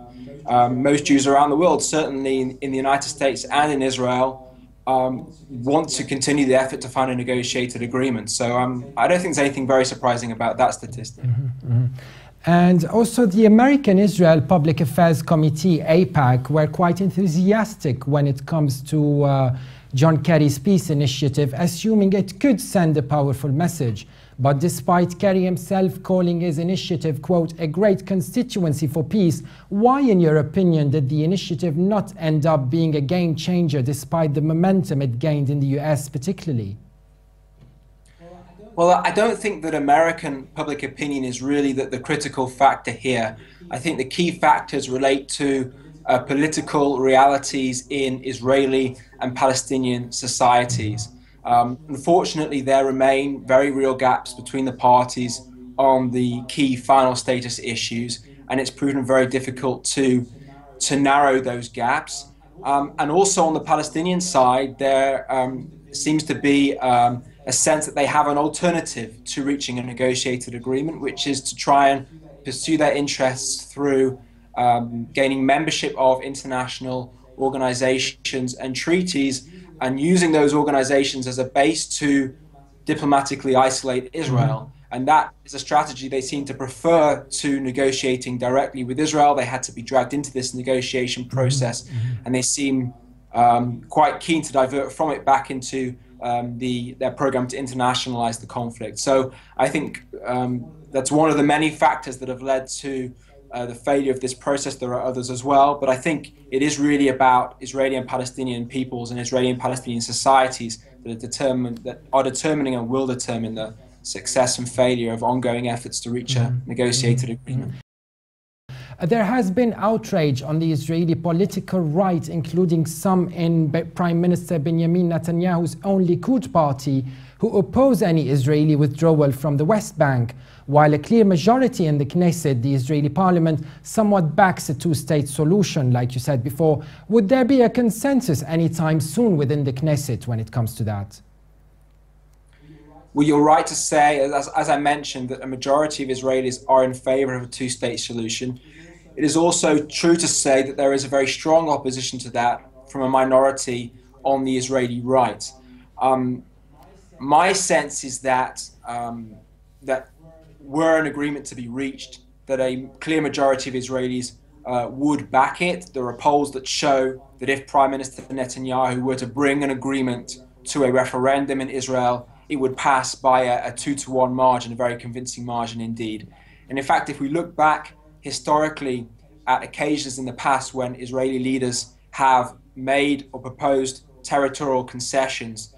most Jews around the world, certainly in the United States and in Israel, want to continue the effort to find a negotiated agreement. So I don't think there's anything very surprising about that statistic. And also the American Israel Public Affairs Committee, AIPAC, were quite enthusiastic when it comes to John Kerry's peace initiative, assuming it could send a powerful message. But despite Kerry himself calling his initiative, quote, a great constituency for peace, why, in your opinion, did the initiative not end up being a game changer despite the momentum it gained in the US particularly? Well, I don't think that American public opinion is really the critical factor here. I think the key factors relate to political realities in Israeli and Palestinian societies. Unfortunately, there remain very real gaps between the parties on the key final status issues, and it's proven very difficult to narrow those gaps. And also on the Palestinian side, there seems to be a sense that they have an alternative to reaching a negotiated agreement, which is to try and pursue their interests through gaining membership of international organizations and treaties, and using those organizations as a base to diplomatically isolate Israel. And that is a strategy they seem to prefer to negotiating directly with Israel. They had to be dragged into this negotiation process, and they seem quite keen to divert from it back into their program to internationalize the conflict. So I think that's one of the many factors that have led to the failure of this process. There are others as well, but I think it is really about Israeli and Palestinian peoples and Israeli and Palestinian societies that are determining and will determine the success and failure of ongoing efforts to reach a negotiated agreement. There has been outrage on the Israeli political right, including some in Prime Minister Benjamin Netanyahu's own Likud party, who oppose any Israeli withdrawal from the West Bank, while a clear majority in the Knesset, the Israeli parliament, somewhat backs a two-state solution, like you said before. Would there be a consensus anytime soon within the Knesset when it comes to that? Well, you're right to say, as I mentioned, that a majority of Israelis are in favor of a two-state solution. It is also true to say that there is a very strong opposition to that from a minority on the Israeli right. My sense is that that were an agreement to be reached, that a clear majority of Israelis would back it. There are polls that show that if Prime Minister Netanyahu were to bring an agreement to a referendum in Israel, it would pass by a 2-to-1 margin, a very convincing margin indeed. And in fact, if we look back historically at occasions in the past when Israeli leaders have made or proposed territorial concessions,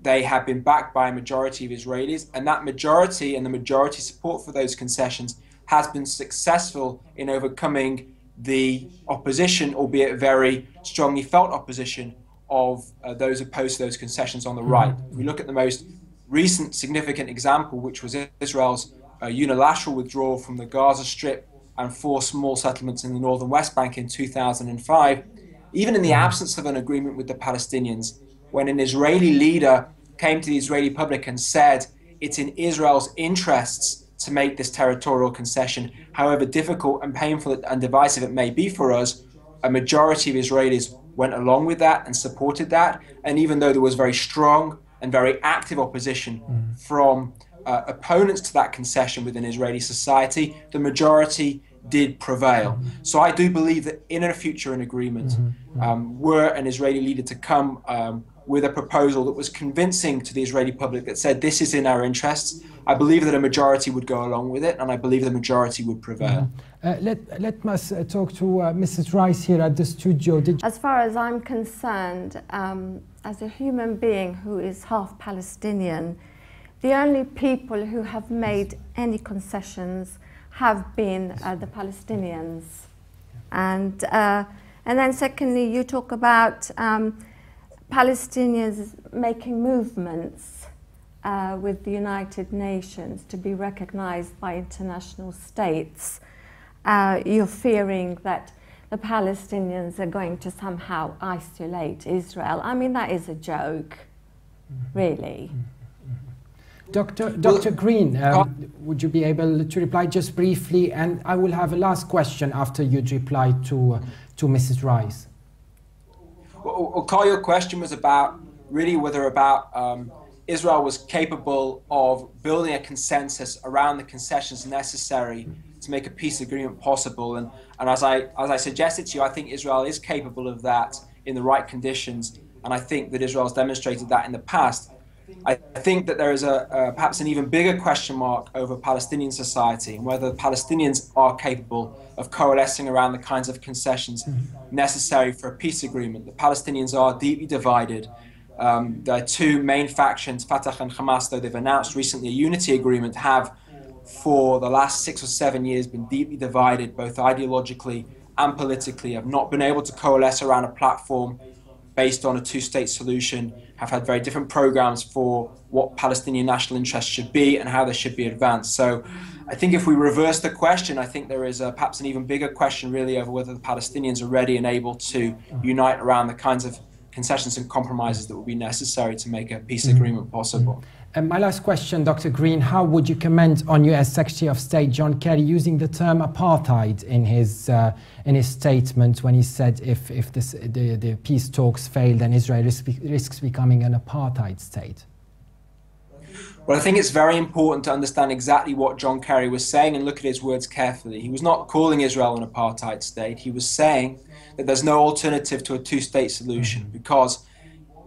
they have been backed by a majority of Israelis, and that majority and the majority support for those concessions has been successful in overcoming the opposition, albeit very strongly felt opposition, of those opposed to those concessions on the right. If we look at the most recent significant example, which was Israel's unilateral withdrawal from the Gaza Strip and 4 small settlements in the northern West Bank in 2005, even in the absence of an agreement with the Palestinians, when an Israeli leader came to the Israeli public and said it's in Israel's interests to make this territorial concession, however difficult and painful and divisive it may be for us, a majority of Israelis went along with that and supported that. And even though there was very strong and very active opposition from opponents to that concession within Israeli society, the majority did prevail. So I do believe that in a future agreement, were an Israeli leader to come with a proposal that was convincing to the Israeli public that said this is in our interests, I believe that a majority would go along with it, and I believe the majority would prevail. Let us talk to Mrs. Rice here at the studio. As far as I'm concerned, as a human being who is half Palestinian, the only people who have made any concessions have been the Palestinians. And then secondly, you talk about Palestinians making movements with the United Nations to be recognized by international states. You're fearing that the Palestinians are going to somehow isolate Israel. I mean, that is a joke, really. Dr. Greene, would you be able to reply just briefly? And I will have a last question after you'd reply to Mrs. Rice. Well, Carl, your question was about really whether Israel was capable of building a consensus around the concessions necessary to make a peace agreement possible. And as I suggested to you, I think Israel is capable of that in the right conditions. And I think that Israel has demonstrated that in the past. I think that there is perhaps an even bigger question mark over Palestinian society and whether the Palestinians are capable of coalescing around the kinds of concessions necessary for a peace agreement. The Palestinians are deeply divided. There are 2 main factions, Fatah and Hamas, though they've announced recently a unity agreement, have for the last 6 or 7 years been deeply divided, both ideologically and politically, have not been able to coalesce around a platform based on a 2-state solution, have had very different programs for what Palestinian national interests should be and how they should be advanced. So I think if we reverse the question, I think there is perhaps an even bigger question really over whether the Palestinians are ready and able to unite around the kinds of concessions and compromises that will be necessary to make a peace agreement possible. My last question, Dr. Greene, how would you comment on U.S. Secretary of State John Kerry using the term apartheid in his statement when he said if the peace talks fail, then Israel risks becoming an apartheid state? Well, I think it's very important to understand exactly what John Kerry was saying and look at his words carefully. He was not calling Israel an apartheid state. He was saying that there's no alternative to a two-state solution because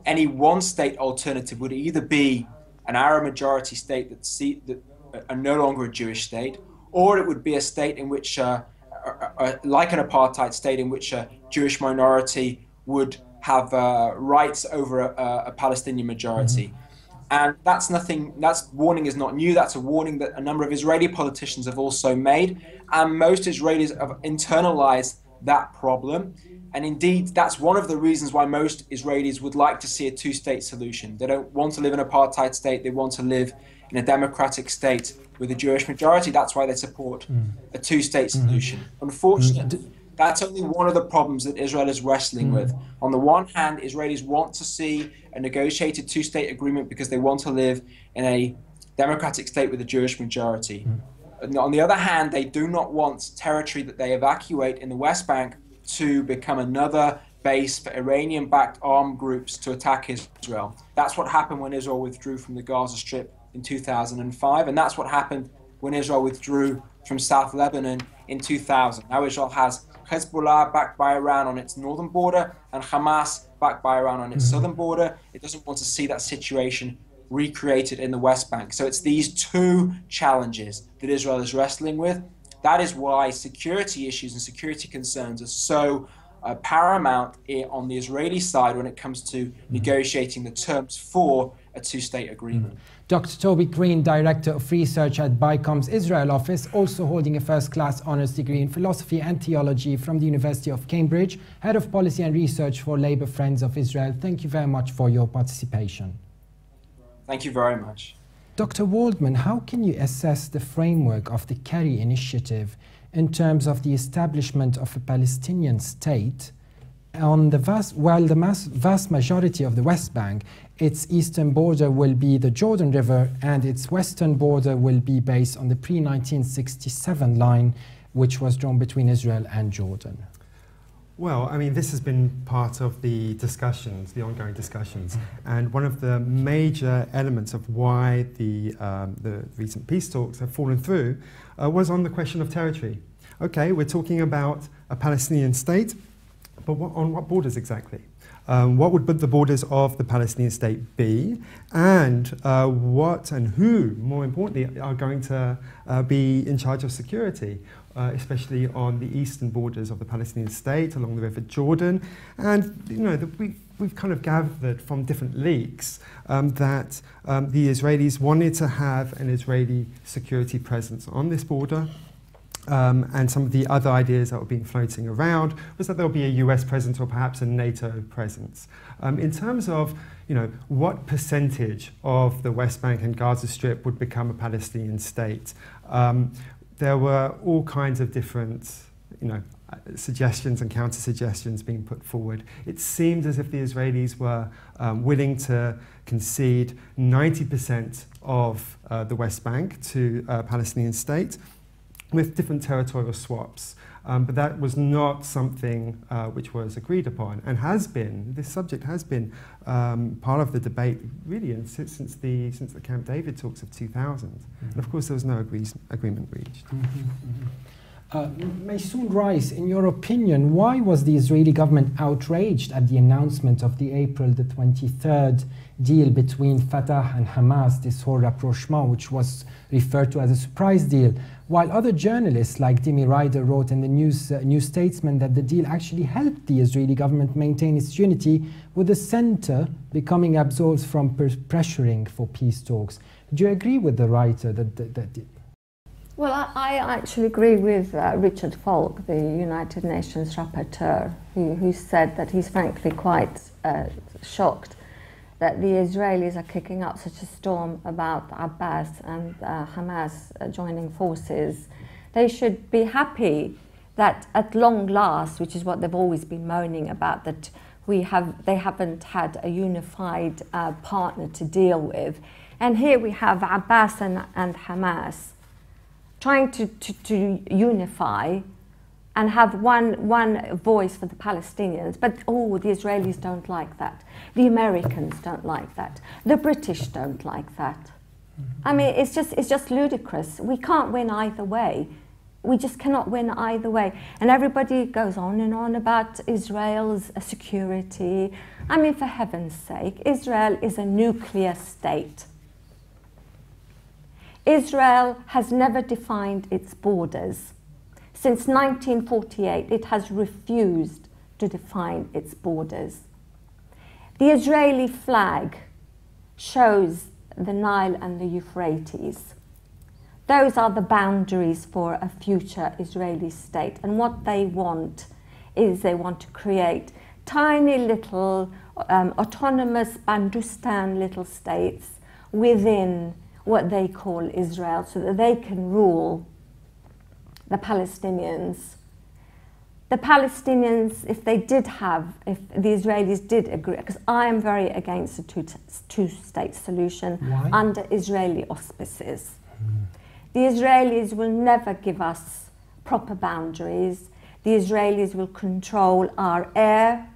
any one-state alternative would either be an Arab majority state that are no longer a Jewish state, or it would be a state in which, like an apartheid state, in which a Jewish minority would have rights over a Palestinian majority. And that warning is not new. That's a warning that a number of Israeli politicians have also made. And most Israelis have internalized that problem. And indeed, that's one of the reasons why most Israelis would like to see a two-state solution. They don't want to live in an apartheid state. They want to live in a democratic state with a Jewish majority. That's why they support a two-state solution. Unfortunately, that's only one of the problems that Israel is wrestling with. On the one hand, Israelis want to see a negotiated two-state agreement because they want to live in a democratic state with a Jewish majority. And on the other hand, they do not want territory that they evacuate in the West Bank to become another base for Iranian-backed armed groups to attack Israel. That's what happened when Israel withdrew from the Gaza Strip in 2005, and that's what happened when Israel withdrew from South Lebanon in 2000. Now Israel has Hezbollah backed by Iran on its northern border and Hamas backed by Iran on its southern border. It doesn't want to see that situation recreated in the West Bank. So it's these two challenges that Israel is wrestling with. That is why security issues and security concerns are so paramount on the Israeli side when it comes to negotiating the terms for a two-state agreement. Dr. Toby Greene, Director of Research at BICOM's Israel office, also holding a first-class honours degree in philosophy and theology from the University of Cambridge, Head of Policy and Research for Labour Friends of Israel. Thank you very much for your participation. Thank you very much. Dr. Waldman, how can you assess the framework of the Kerry Initiative in terms of the establishment of a Palestinian state on the vast majority of the West Bank? Its eastern border will be the Jordan River and its western border will be based on the pre-1967 line, which was drawn between Israel and Jordan. Well, I mean, this has been part of the discussions, the ongoing discussions, and one of the major elements of why the recent peace talks have fallen through was on the question of territory. Okay, we're talking about a Palestinian state, but on what borders exactly? What would the borders of the Palestinian state be, and what and who, more importantly, are going to be in charge of security, especially on the eastern borders of the Palestinian state, along the River Jordan. And you know, we've kind of gathered from different leaks that the Israelis wanted to have an Israeli security presence on this border. And some of the other ideas that were being floating around was that there would be a US presence or perhaps a NATO presence. In terms of, you know, what percentage of the West Bank and Gaza Strip would become a Palestinian state, there were all kinds of different, you know, suggestions and counter-suggestions being put forward. It seemed as if the Israelis were willing to concede 90% of the West Bank to a Palestinian state, with different territorial swaps. But that was not something which was agreed upon and has been, this subject has been part of the debate really since the Camp David talks of 2000. And of course there was no agreement reached. Maisoon Rice, in your opinion, why was the Israeli government outraged at the announcement of the April the 23rd deal between Fatah and Hamas, this whole rapprochement, which was referred to as a surprise deal, while other journalists like Dimi Ryder wrote in the New Statesman that the deal actually helped the Israeli government maintain its unity, with the center becoming absolved from pressuring for peace talks. Do you agree with the writer that Well, I actually agree with Richard Falk, the United Nations rapporteur, who said that he's frankly quite shocked that the Israelis are kicking up such a storm about Abbas and Hamas joining forces. They should be happy that at long last, which is what they've always been moaning about, that they haven't had a unified partner to deal with. And here we have Abbas and Hamas trying to unify and have one voice for the Palestinians. But, oh, the Israelis don't like that. The Americans don't like that. The British don't like that. I mean, it's just ludicrous. We can't win either way. We just cannot win either way. And everybody goes on and on about Israel's security. I mean, for heaven's sake, Israel is a nuclear state. Israel has never defined its borders. Since 1948, it has refused to define its borders. The Israeli flag shows the Nile and the Euphrates. Those are the boundaries for a future Israeli state. And what they want is they want to create tiny little autonomous Bandustan little states within what they call Israel, so that they can rule the Palestinians. The Palestinians, if the Israelis did agree, because I am very against a two-state solution. Why? Under Israeli auspices. The Israelis will never give us proper boundaries. The Israelis will control our air,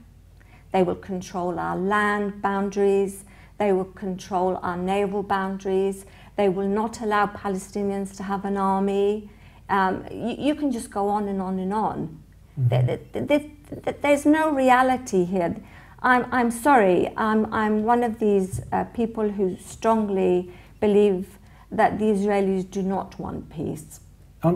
they will control our land boundaries, they will control our naval boundaries, they will not allow Palestinians to have an army. You can just go on and on and on. There's no reality here. I'm sorry, I'm one of these people who strongly believe that the Israelis do not want peace.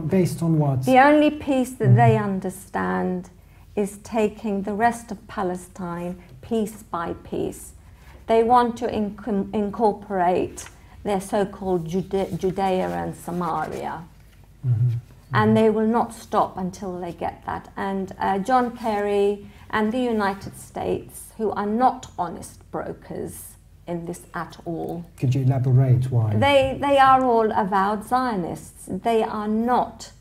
Based on what? The only peace that they understand is taking the rest of Palestine piece by piece. They want to incorporate their so-called Judea and Samaria. And they will not stop until they get that. And John Kerry and the United States, who are not honest brokers in this at all. Could you elaborate why? They are all avowed Zionists. They are not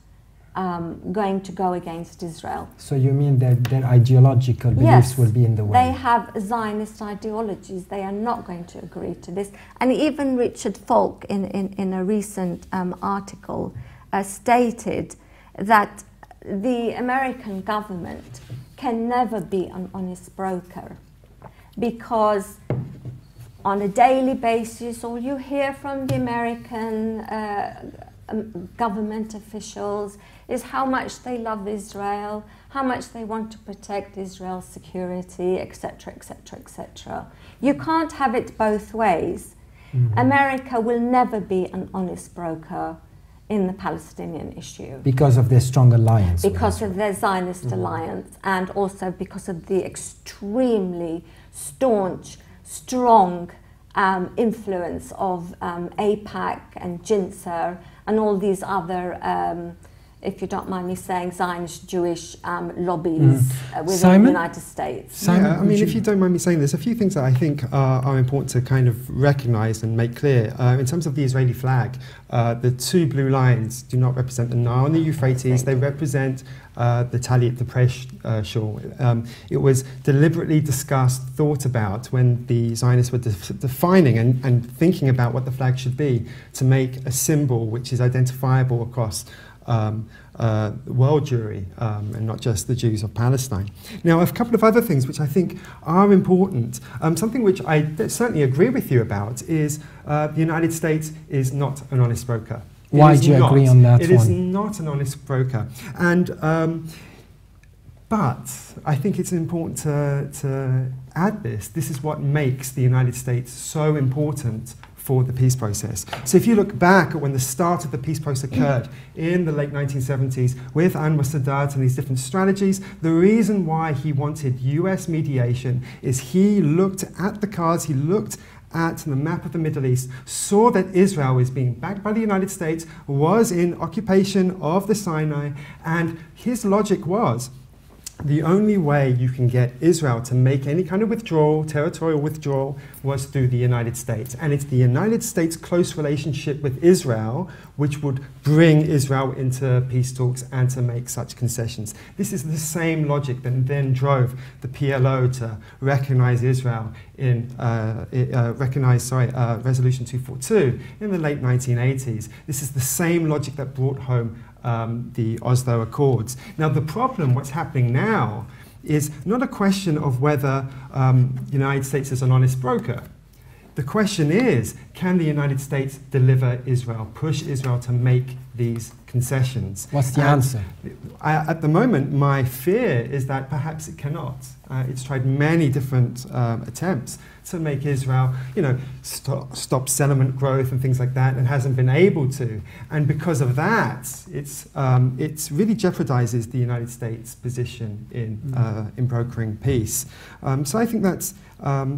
going to go against Israel. So you mean that their ideological beliefs will be in the way? They have Zionist ideologies. They are not going to agree to this. And even Richard Falk, in a recent article, stated that the American government can never be an honest broker, because on a daily basis all you hear from the American government officials is how much they love Israel, how much they want to protect Israel's security, etc., etc., etc. You can't have it both ways. America will never be an honest broker in the Palestinian issue. Because of their strong alliance. Because of their Zionist alliance, and also because of the extremely staunch, strong influence of AIPAC and Jinser and all these other, if you don't mind me saying, Zionist Jewish lobbies within the United States. Simon, I mean, if you don't mind me saying, there's a few things that I think are important to kind of recognise and make clear. In terms of the Israeli flag, the two blue lines do not represent the Nile and the Euphrates. They represent the Talit, the Presh shore. It was deliberately discussed, thought about when the Zionists were defining and thinking about what the flag should be, to make a symbol which is identifiable across world Jewry and not just the Jews of Palestine. Now, a couple of other things which I think are important. Something which I certainly agree with you about is the United States is not an honest broker. Why do you agree on that one? It is not an honest broker. And but I think it's important to add this. This is what makes the United States so important for the peace process. So if you look back at when the start of the peace process occurred in the late 1970s with Anwar Sadat and these different strategies, the reason why he wanted US mediation is he looked at the cards, he looked at the map of the Middle East, saw that Israel was being backed by the United States, was in occupation of the Sinai, and his logic was the only way you can get Israel to make any kind of withdrawal, territorial withdrawal, was through the United States. And it's the United States' close relationship with Israel which would bring Israel into peace talks and to make such concessions. This is the same logic that then drove the PLO to recognize Israel in Resolution 242 in the late 1980s. This is the same logic that brought home the Oslo Accords. Now, the problem, what's happening now, is not a question of whether the United States is an honest broker. The question is, can the United States deliver Israel, push Israel to make these concessions? What's the answer? At the moment, my fear is that perhaps it cannot. It's tried many different attempts to make Israel, stop settlement growth and things like that, and hasn't been able to. And because of that, it's really jeopardizes the United States' position in brokering peace. So I think that's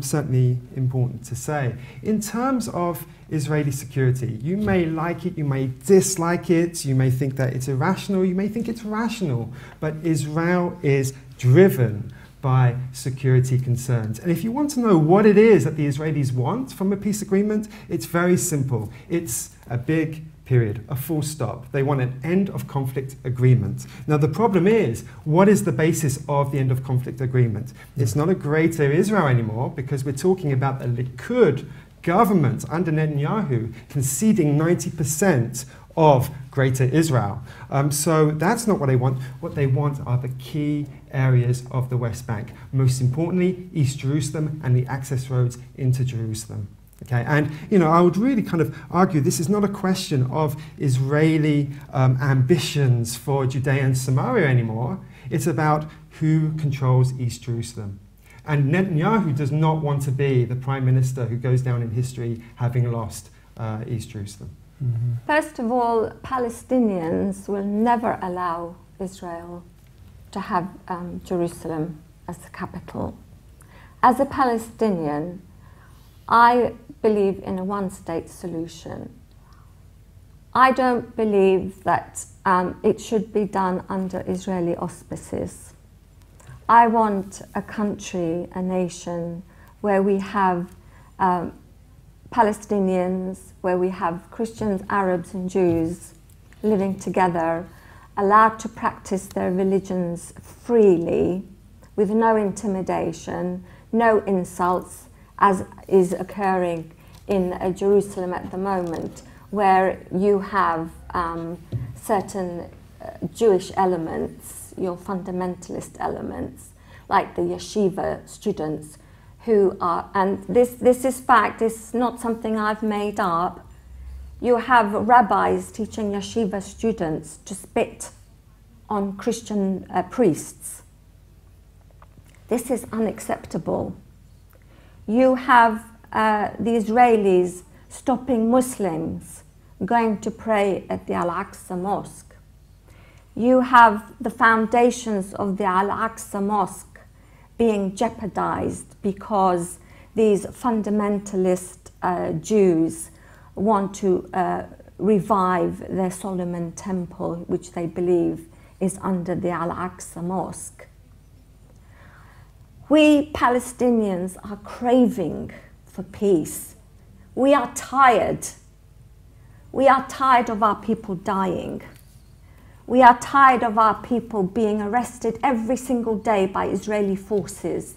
certainly important to say. In terms of Israeli security, you may like it, you may dislike it, you may think that it's irrational, you may think it's rational, but Israel is driven by security concerns. And if you want to know what it is that the Israelis want from a peace agreement, it's very simple. It's a big period, a full stop. They want an end of conflict agreement. Now the problem is, what is the basis of the end of conflict agreement? It's not a greater Israel anymore, because we're talking about the Likud government under Netanyahu conceding 90% of Greater Israel. So that's not what they want. What they want are the key areas of the West Bank. Most importantly, East Jerusalem and the access roads into Jerusalem. Okay, and I would really kind of argue this is not a question of Israeli ambitions for Judea and Samaria anymore. It's about who controls East Jerusalem. And Netanyahu does not want to be the prime minister who goes down in history having lost East Jerusalem. Mm-hmm. First of all, Palestinians will never allow Israel to have Jerusalem as the capital. As a Palestinian, I believe in a one-state solution. I don't believe that it should be done under Israeli auspices. I want a country, a nation, where we have Palestinians, where we have Christians, Arabs and Jews living together, allowed to practice their religions freely, with no intimidation, no insults, as is occurring in Jerusalem at the moment, where you have certain Jewish elements, your fundamentalist elements, like the yeshiva students, who are, and this is fact, it's not something I've made up. You have rabbis teaching yeshiva students to spit on Christian priests. This is unacceptable. You have the Israelis stopping Muslims going to pray at the Al-Aqsa Mosque. You have the foundations of the Al-Aqsa Mosque being jeopardized because these fundamentalist Jews want to revive their Solomon temple, which they believe is under the Al-Aqsa Mosque. We Palestinians are craving for peace. We are tired. We are tired of our people dying. We are tired of our people being arrested every single day by Israeli forces.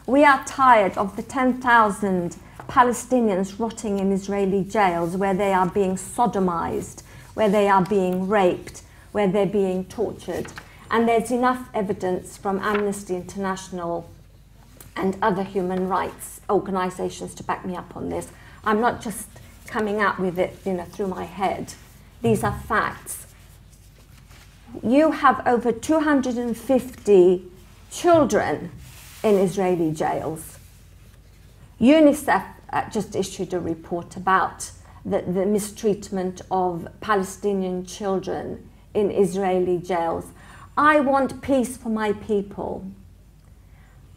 We are tired of the 10,000 Palestinians rotting in Israeli jails, where they are being sodomized, where they are being raped, where they're being tortured. And there's enough evidence from Amnesty International and other human rights organizations to back me up on this. I'm not just coming out with it, through my head. These are facts. You have over 250 children in Israeli jails. UNICEF just issued a report about the mistreatment of Palestinian children in Israeli jails. I want peace for my people.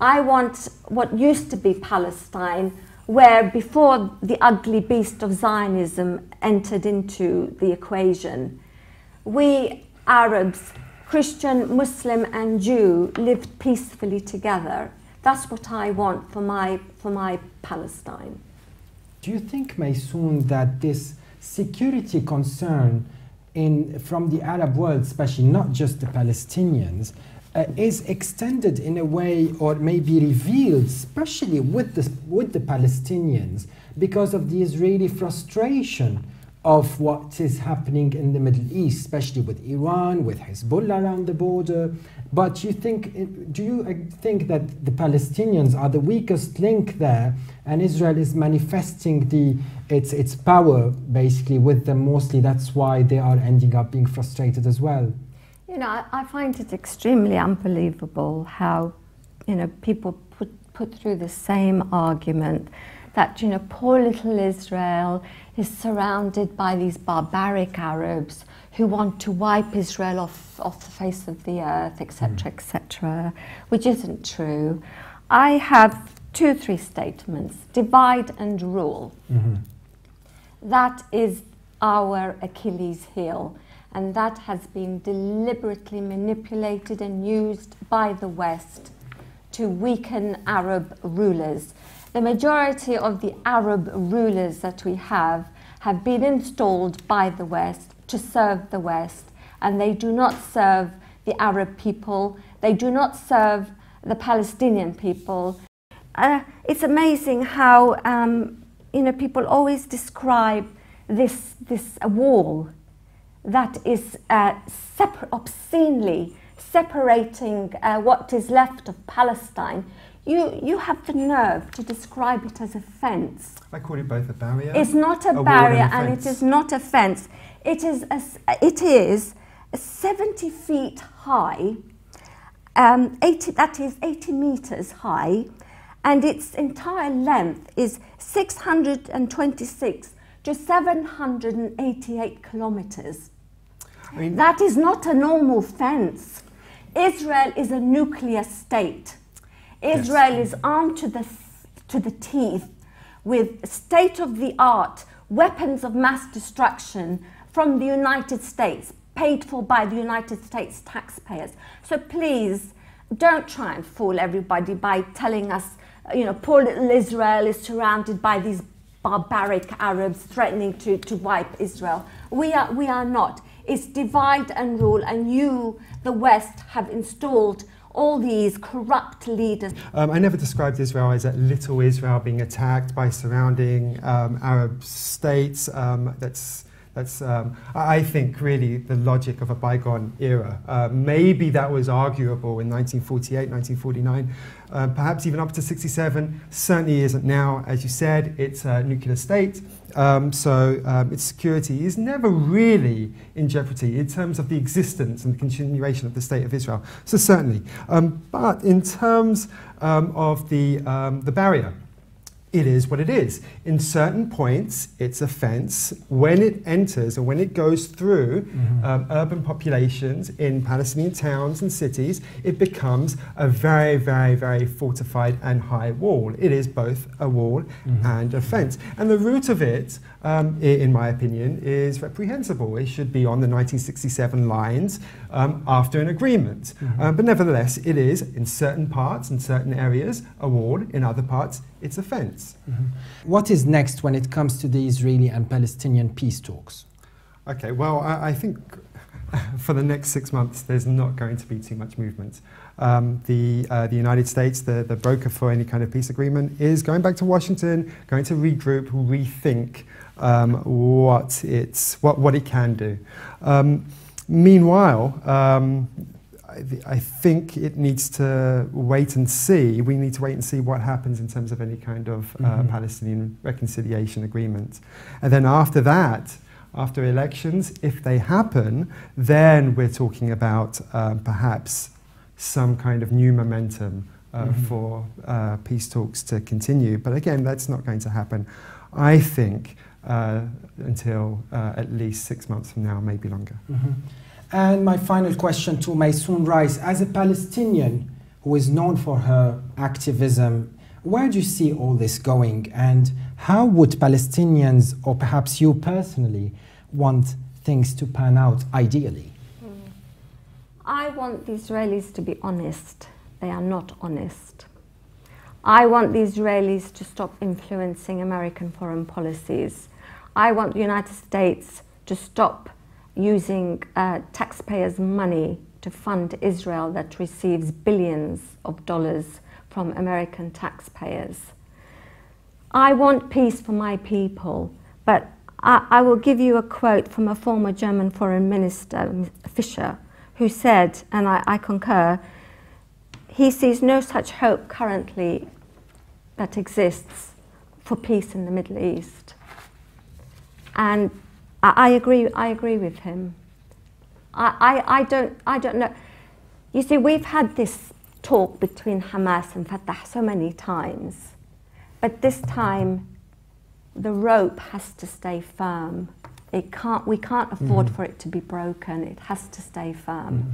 I want what used to be Palestine, where before the ugly beast of Zionism entered into the equation, we Arabs Christian, Muslim and Jew lived peacefully together. That's what I want for my Palestine. Do you think, Maisoon, that this security concern from the Arab world, especially not just the Palestinians, is extended in a way, or maybe revealed, especially with the Palestinians, because of the Israeli frustration of what is happening in the Middle East, especially with Iran, with Hezbollah around the border? But do you think that the Palestinians are the weakest link there, and Israel is manifesting its power basically with them mostly? That's why they are ending up being frustrated as well. You know, I find it extremely unbelievable how, you know, people put through the same argument that, you know, poor little Israel is surrounded by these barbaric Arabs who want to wipe Israel off the face of the earth, etc., etc., which isn't true. I have 2 or 3 statements. Divide and rule. That is our Achilles heel, and that has been deliberately manipulated and used by the West to weaken Arab rulers. The majority of the Arab rulers that we have been installed by the West to serve the West, and they do not serve the Arab people, they do not serve the Palestinian people. It's amazing how you know, people always describe this wall that is obscenely separating what is left of Palestine. You have the nerve to describe it as a fence. I call it both a barrier. It's not a barrier, and it is not a fence. It is 70 feet high, 80 meters high, and its entire length is 626 to 788 kilometers. I mean, that is not a normal fence. Israel is a nuclear state. Israel is armed to the teeth with state-of-the-art weapons of mass destruction from the United States, paid for by the United States taxpayers. So please, don't try and fool everybody by telling us, you know, poor little Israel is surrounded by these barbaric Arabs threatening to wipe Israel. We are not. It's divide and rule, and you, the West, have installed all these corrupt leaders. I never described Israel as a little Israel being attacked by surrounding Arab states. That's I think, really the logic of a bygone era. Maybe that was arguable in 1948, 1949, perhaps even up to 67. Certainly isn't now. As you said, it's a nuclear state, so its security is never really in jeopardy in terms of the existence and the continuation of the State of Israel. So certainly. But in terms of the barrier, it is what it is. In certain points, it's a fence. When it enters and when it goes through urban populations in Palestinian towns and cities, it becomes a very, very, very fortified and high wall. It is both a wall and a fence. And the root of it, in my opinion, is reprehensible. It should be on the 1967 lines after an agreement. But nevertheless, it is, in certain parts, in certain areas, a wall. In other parts, it's a fence. What is next when it comes to the Israeli and Palestinian peace talks? Okay, well, I think for the next 6 months, there's not going to be too much movement. The United States, the broker for any kind of peace agreement, is going back to Washington, going to regroup, rethink what it can do. Meanwhile, I think it needs to wait and see. We need to wait and see what happens in terms of any kind of Palestinian reconciliation agreement. And then after that, after elections, if they happen, then we're talking about perhaps some kind of new momentum for peace talks to continue. But again, that's not going to happen, I think, until at least 6 months from now, maybe longer. And my final question to Maisoon Rice, as a Palestinian who is known for her activism, where do you see all this going, and how would Palestinians, or perhaps you personally, want things to pan out ideally? I want the Israelis to be honest. They are not honest. I want the Israelis to stop influencing American foreign policies. I want the United States to stop using taxpayers' money to fund Israel that receives billions of dollars from American taxpayers. I want peace for my people, but I will give you a quote from a former German foreign minister, Fischer, who said, and I concur, he sees no such hope currently that exists for peace in the Middle East. And I agree with him. I don't know. You see, we've had this talk between Hamas and Fatah so many times, but this time the rope has to stay firm. We can't afford for it to be broken. It has to stay firm.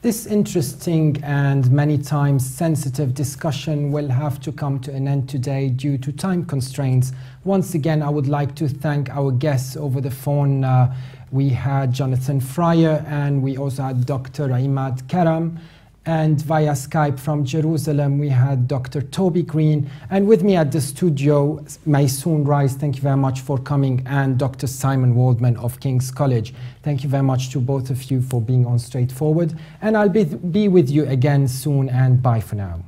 This interesting and many times sensitive discussion will have to come to an end today due to time constraints. Once again, I would like to thank our guests over the phone. We had Jonathan Fryer, and we also had Dr. Imad Karam. And via Skype from Jerusalem, we had Dr. Toby Greene. And with me at the studio, Maisoon Rice, thank you very much for coming, and Dr. Simon Waldman of King's College. Thank you very much to both of you for being on Straightforward. And I'll be with you again soon, and bye for now.